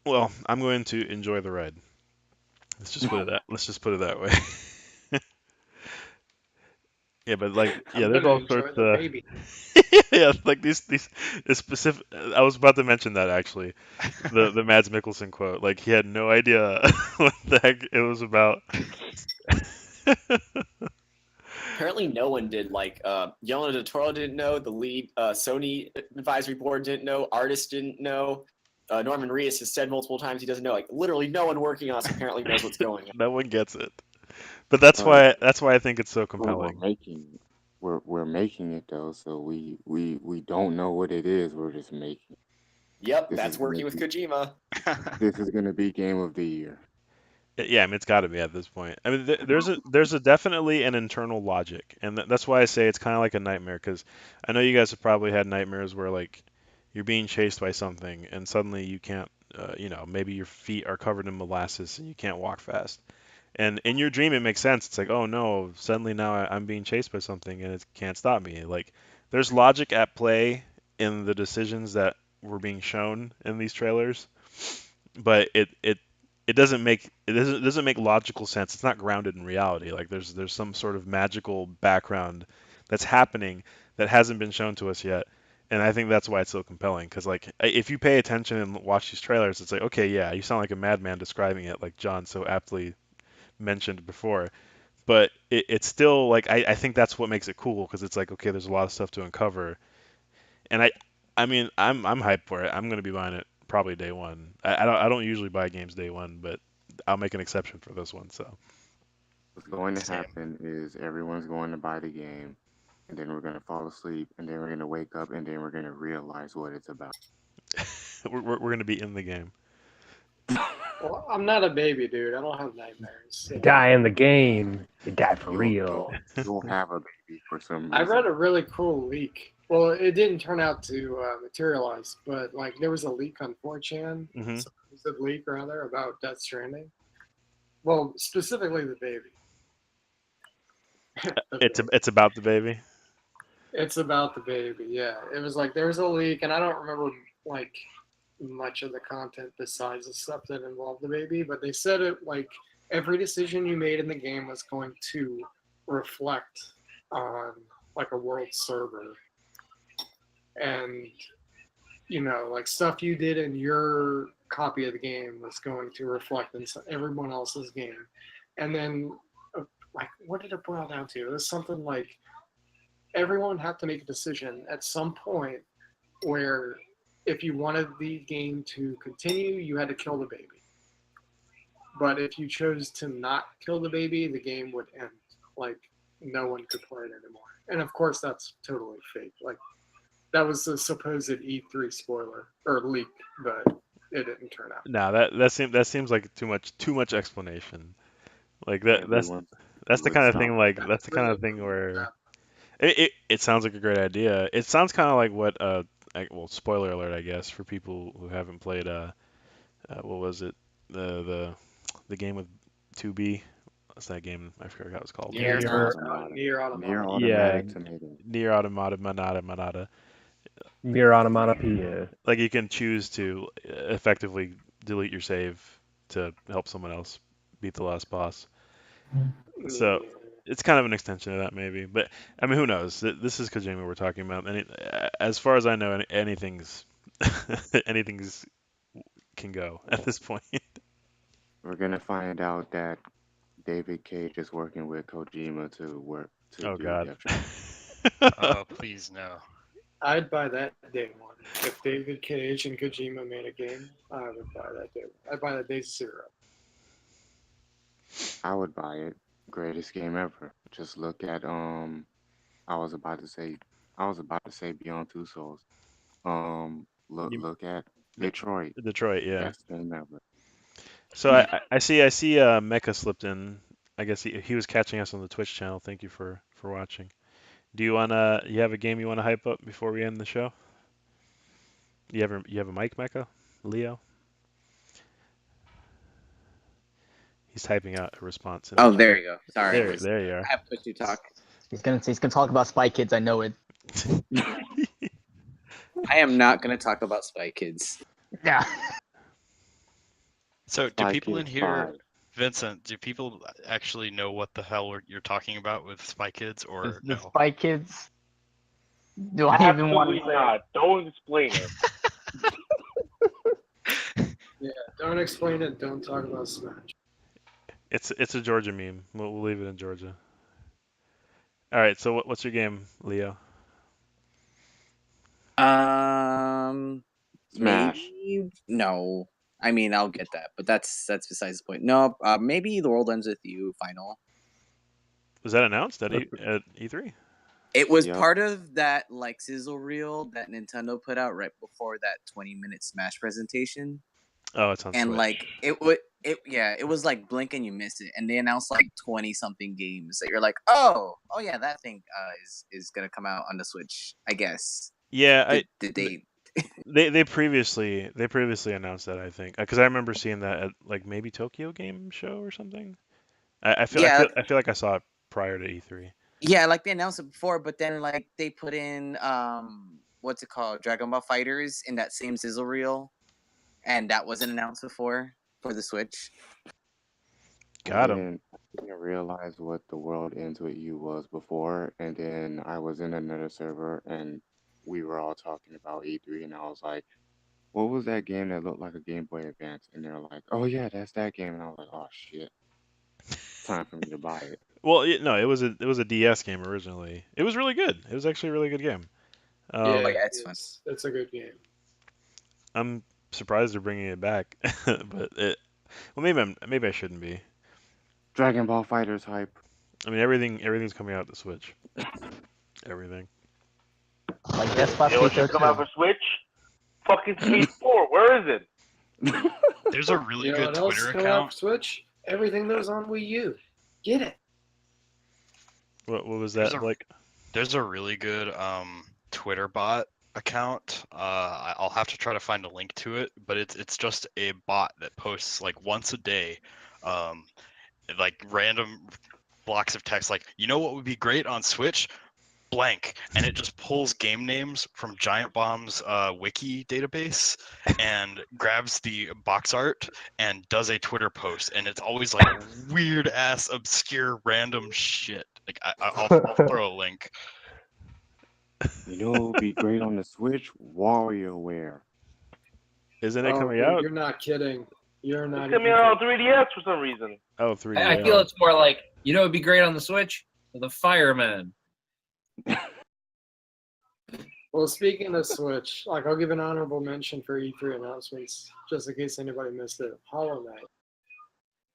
Well, I'm going to enjoy the ride. Let's just put it that way. Yeah, but like yeah, I'm there's gonna all enjoy sorts the of baby. yeah, like this specific. I was about to mention that actually, the Mads Mikkelsen quote. Like he had no idea what the heck it was about. Apparently, no one did. Like, Guillermo del Toro didn't know. The lead Sony advisory board didn't know. Artists didn't know. Norman Reedus has said multiple times he doesn't know. Like, literally, no one working on this apparently knows what's going on. No one gets it. But But that's why I think it's so but we're compelling. making we're making it though, so we don't know what it is. We're just making. Yep, This is that's gonna working with be Kojima. this is gonna be game of the year. Yeah, I mean it's got to be at this point. I mean there's a definitely an internal logic, and that's why I say it's kind of like a nightmare because I know you guys have probably had nightmares where like you're being chased by something and suddenly you can't maybe your feet are covered in molasses and you can't walk fast. And in your dream, it makes sense. It's like, oh no, suddenly now I'm being chased by something and it can't stop me. Like, there's logic at play in the decisions that were being shown in these trailers, but it doesn't make logical sense. It's not grounded in reality. Like, there's some sort of magical background that's happening that hasn't been shown to us yet. And I think that's why it's so compelling. Because like, if you pay attention and watch these trailers, it's like, okay, yeah, you sound like a madman describing it, like John so aptly mentioned before. But it's still like I think that's what makes it cool because it's like okay, there's a lot of stuff to uncover, and I mean I'm hyped for it. I'm gonna be buying it probably day one. I don't usually buy games day one, but I'll make an exception for this one. So What's going to Same. happen is everyone's going to buy the game, and then we're gonna fall asleep, and then we're gonna wake up, and then we're gonna realize what it's about. we're gonna be in the game. Well, I'm not a baby, dude. I don't have nightmares. You So. die in the game. You die for You'll real. you'll have a baby for some I reason. read a really cool leak. Well, it didn't turn out to materialize, but like there was a leak on 4chan, Hmm. supposed leak rather about Death Stranding. Well, specifically the baby. The baby. It's about the baby. It's about the baby. Yeah, it was like there was a leak, and I don't remember like much of the content besides the stuff that involved the baby, but they said it like every decision you made in the game was going to reflect on like a world server, and like stuff you did in your copy of the game was going to reflect in everyone else's game. And then, like, what did it boil down to? It was something like everyone had to make a decision at some point where if you wanted the game to continue, you had to kill the baby. But if you chose to not kill the baby, the game would end. Like, no one could play it anymore. And of course, that's totally fake. Like, that was the supposed E3 spoiler or leak, but it didn't turn out. No, that seems like too much explanation. Like Everyone, that's the let's kind of stop. thing like That's that's the kind really of thing what where happened. it sounds like a great idea. It sounds kind of like what well, spoiler alert, I guess, for people who haven't played what was it? The game with 2B. What's that game? I forgot what it was called. Nier Nier Automata. Near Near Automata. Yeah, automatic tomato. Near Automata, Manata, Manata. Mere onomatopoeia. Like you can choose to effectively delete your save to help someone else beat the last boss. So it's kind of an extension of that, maybe. But I mean, who knows? This is Kojima we're talking about. As far as I know, anything's anything's can go at this point. We're gonna find out that David Cage is working with Kojima to Oh do God. Death Stranding. Oh, please no. I'd buy that day one. If David Cage and Kojima made a game, I would buy that day. I'd buy that day zero. I would buy it. Greatest game ever. Just look at I was about to say Beyond Two Souls. Look at Detroit. Detroit, yeah. Best game ever. So I see Mecha slipped in. I guess he was catching us on the Twitch channel. Thank you for watching. Do you have a game you wanna hype up before we end the show? You have a mic, Mecha? Leo? He's typing out a response. Oh, there you go. Sorry. There you are. I have push to talk. He's gonna talk about Spy Kids. I know it. I am not going to talk about Spy Kids. Yeah. So, do Spy people in Kids here, 5. Vincent? Do people actually know what the hell you're talking about with Spy Kids, or The no? Spy Kids. Do I even want to Absolutely not. Don't explain it. Yeah, don't explain it. Don't talk about Smash. It's a Georgia meme. We'll leave it in Georgia. All right. So what's your game, Leo? Smash. Maybe no. I mean, I'll get that, but that's besides the point. No, maybe The World Ends with You final. Was that announced at E3? It was Yep. part of that like sizzle reel that Nintendo put out right before that 20-minute Smash presentation. Oh, it's on And Switch. like it was like blink and you miss it, and they announced like 20 something games that you're like, oh yeah, that thing is gonna come out on the Switch, I guess. Yeah, Did they? they previously announced that, I think, because I remember seeing that at like maybe Tokyo Game Show or something. I feel like I saw it prior to E3. Yeah, like they announced it before, but then like they put in what's it called, Dragon Ball Fighters in that same sizzle reel, and that wasn't announced before for the Switch. Got I him. didn't realize what The World Ends With You was before, and then I was in another server and we were all talking about E3, and I was like, "What was that game that looked like a Game Boy Advance?" And they're like, "Oh yeah, that's that game," and I was like, "Oh shit, time for me to buy it." Well, no, it was a DS game originally. It was really good. It was actually a really good game. Yeah, it's fun. It's a good game. I'm surprised they're bringing it back, but maybe I shouldn't be. Dragon Ball Fighters hype. I mean, everything's coming out to Switch. Everything. Like Despot You know what should come out for Switch? Fucking Skate 4. Where is it? There's a really You know good what else Twitter is coming out account. for Switch? Everything that was on Wii U. Get it. What was that like? There's a really good Twitter bot account. I'll have to try to find a link to it, but it's just a bot that posts like once a day, like random blocks of text, like, you know what would be great on Switch? Blank, and it just pulls game names from Giant Bomb's wiki database and grabs the box art and does a Twitter post, and it's always like weird ass obscure random shit. Like I'll throw a link. You know what would be great on the Switch? WarioWare. Isn't it coming dude, out? You're not kidding. You're not. It's coming out on 3DS for some reason. Oh, 3D. I feel it's more like, you know, it'd be great on the Switch. The Fireman. Well, speaking of Switch, like I'll give an honorable mention for E3 announcements, just in case anybody missed it. Hollow Knight,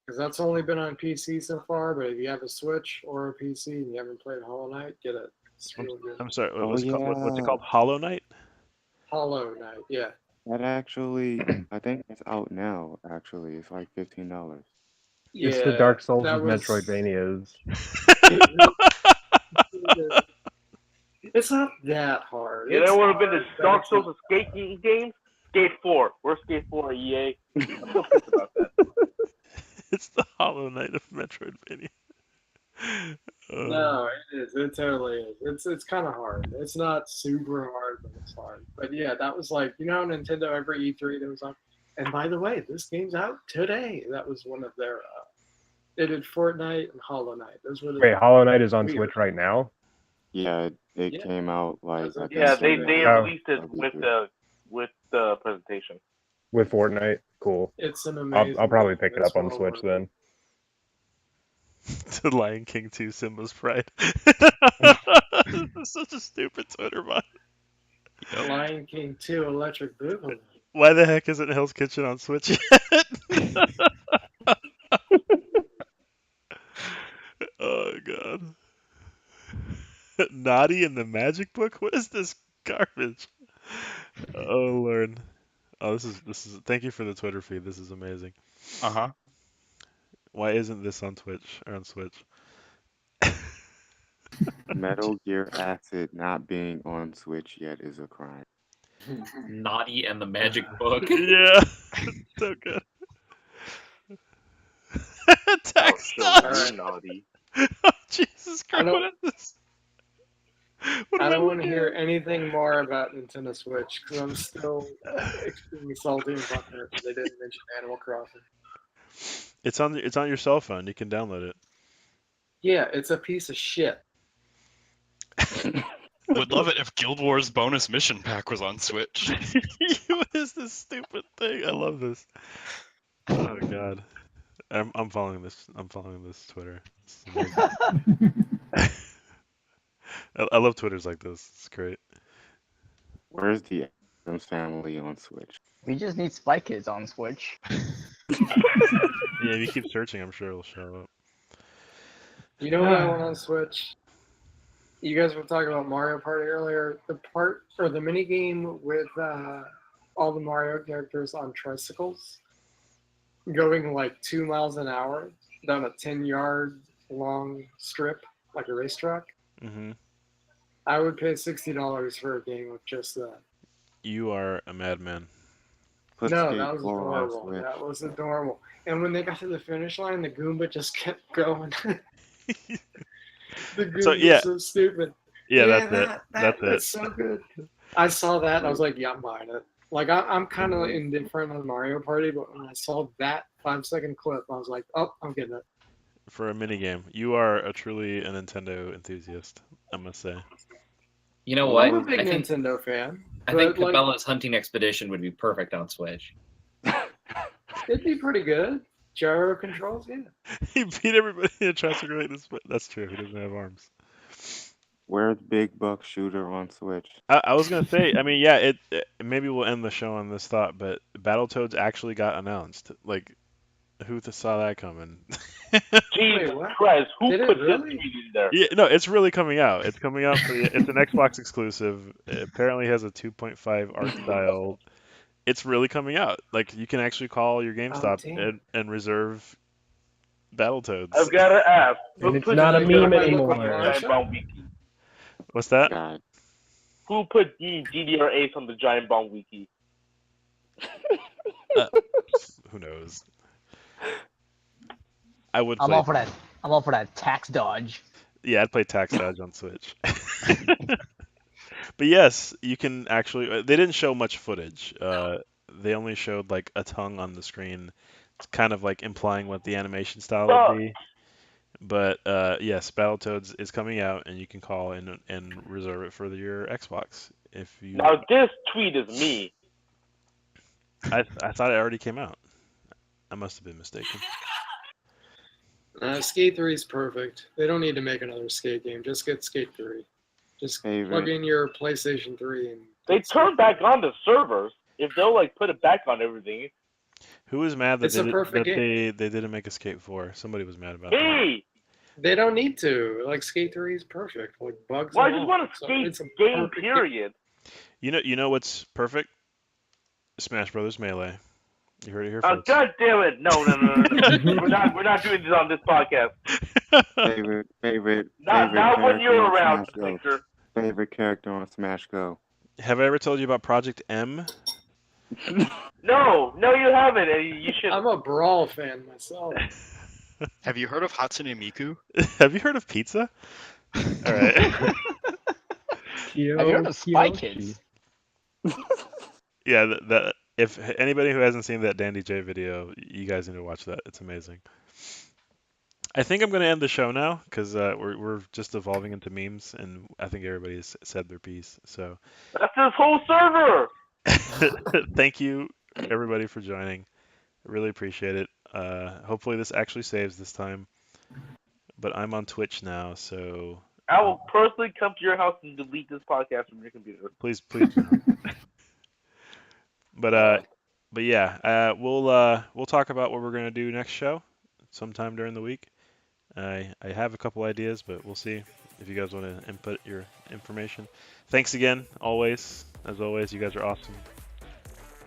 because that's only been on PC so far. But if you have a Switch or a PC and you haven't played Hollow Knight, get it. It's really good. I'm sorry. Oh, What's it yeah. called? Hollow Knight? Hollow Knight, yeah. That actually, I think it's out now. Actually, it's like $15. It's the Dark Souls that of was- Metroidvanias. It's not that hard. You It's know what would have been hard, the but Dark it's Souls not- of skate games? Skate 4. Where's Skate 4 EA? I'm so pissed about that. It's the Hollow Knight of Metroidvania. No, it is. It totally is. It's kind of hard. It's not super hard, but Sorry, but yeah, that was like how Nintendo every E3 there was like, and by the way, this game's out today. That was one of their. They did Fortnite and Hollow Knight. Those were the. Wait, Hollow Knight is on Weird. Switch right now? Yeah, it Yeah. came out like As of I think Yeah, they yesterday. Oh. released it with the presentation. With Fortnite? Cool. It's an amazing. I'll probably game. pick it It's up on well Switch worth it. then. The Lion King 2 Simba's Pride. This is such a stupid Twitter bot. Lion King 2 Electric Boogaloo. Why the heck isn't Hell's Kitchen on Switch yet? Oh god. Naughty in the Magic Book? What is this garbage? Oh lord. Oh, this is. Thank you for the Twitter feed. This is amazing. Uh-huh. Why isn't this on Twitch or on Switch? Metal Gear Acid not being on Switch yet is a crime. Naughty and the Magic Book. Yeah, so good. Text Alright. Naughty. Oh, Jesus I Christ! don't- What is this? What I am don't want to looking hear at? anything more about Nintendo Switch because I'm still extremely salty and butthurt that they didn't mention Animal Crossing. It's on your cell phone. You can download it. Yeah, it's a piece of shit. Would love it if Guild Wars bonus mission pack was on Switch. What is this stupid thing? I love this. Oh god. I'm following this. I'm following this Twitter. It's amazing. I love Twitters like this. It's great. Where's the Addams Family on Switch? We just need Spy Kids on Switch. Yeah, if you keep searching, I'm sure it'll show up. You know what I want on Switch? You guys were talking about Mario Party earlier. The mini game with all the Mario characters on tricycles, going like 2 miles an hour down a 10-yard long strip like a racetrack. Mm-hmm. I would pay $60 for a game with just that. You are a madman. Put No, that was Skate 4 on adorable. Switch. That was adorable. And when they got to the finish line, the Goomba just kept going. The Goomba So, yeah. was so stupid. Yeah, that's it. That's That's it. so good. I saw that and I was like, yeah, I'm buying it. Like I'm kind of indifferent on Mario Party, but when I saw that 5-second clip, I was like, oh, I'm getting it. For a minigame. You are truly a Nintendo enthusiast, I must say. You know what? I'm a big I think Nintendo fan. I think but, like, Cabela's Hunting Expedition would be perfect on Switch. it'd be pretty good. Gyro controls, yeah. He beat everybody in a tricycle race. That's true. He doesn't have arms. Where's Big Buck Shooter on Switch? I was gonna say. I mean, yeah. It maybe we'll end the show on this thought, but Battletoads actually got announced. Like, who saw that coming? Jesus what? Christ, who Did it put really? this tweet in there? Yeah, no, it's really coming out. It's coming out. It's an Xbox exclusive. It apparently has a 2.5 art style. It's really coming out. Like, you can actually call your GameStop damn. and reserve Battletoads. I've got to ask. And who it's put not a this meme on anymore. the Giant Bomb Wiki? What's that? God. Who put GDR Ace on the Giant Bomb Wiki? Who knows? I would I'm play. all for that. I'm all for that tax dodge. Yeah, I'd play Tax Dodge on Switch. But yes, you can actually. They didn't show much footage. They only showed like a tongue on the screen. It's kind of like implying what the animation style would be. But yes, Battletoads is coming out, and you can call and reserve it for your Xbox if you. Now this tweet is me. I thought it already came out. I must have been mistaken. Skate 3 is perfect. They don't need to make another Skate game. Just get Skate 3. Just Favorite. plug in your PlayStation 3 and. They turned back on the servers. If they'll like put it back on everything. Who was mad that, It's a perfect they didn't make a Skate 4? Somebody was mad about that. Hey, They don't need to. Like Skate 3 is perfect. Like bugs. well, I and just all. want a So skate it's a game. perfect Period. You know what's perfect? Smash Brothers Melee. You heard it here Oh, first. God damn it! No. we're not doing this on this podcast. Favorite Not character when you're on around, Smash Go. Victor. Favorite character on Smash Go. Have I ever told you about Project M? No, you haven't. And you should. I'm a Brawl fan myself. Have you heard of Hatsune Miku? Have you heard of pizza? All right. Have you heard of Spy Kids? Yeah, that if anybody who hasn't seen that Dandy J video, you guys need to watch that. It's amazing. I think I'm going to end the show now because we're just evolving into memes, and I think everybody's said their piece. So That's this whole server. thank you everybody for joining. I really appreciate it. Hopefully this actually saves this time. But I'm on Twitch now, so I will personally come to your house and delete this podcast from your computer. please don't. But yeah, we'll talk about what we're gonna do next show sometime during the week. I have a couple ideas, but we'll see if you guys want to input your information. Thanks again, as always, you guys are awesome.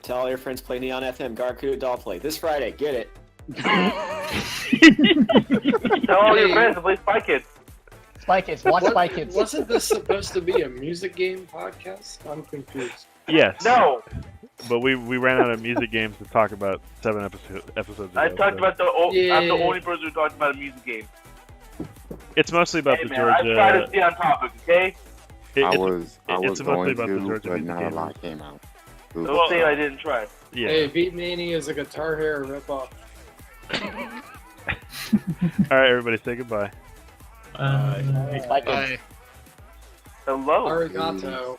Tell all your friends play Neon FM, Garku Doll Play this Friday. Get it. Tell all your friends to play Spy Kids. Spy Kids, watch Spy Kids. Wasn't this supposed to be a music game podcast? I'm confused. Yes. No. But we ran out of music games to talk about 7 episodes ago. I talked so. about I'm the only person who talked about a music game. It's mostly about Hey, the man, Georgia. I try to stay on topic, okay? I was it's going mostly about the to, Georgia but music not a game. lot came out. Don't say I didn't try. Yeah. Hey, Beat Mania is a Guitar Hero ripoff. All right, everybody, say goodbye. Spy Kids. Bye. Hello. Arigato.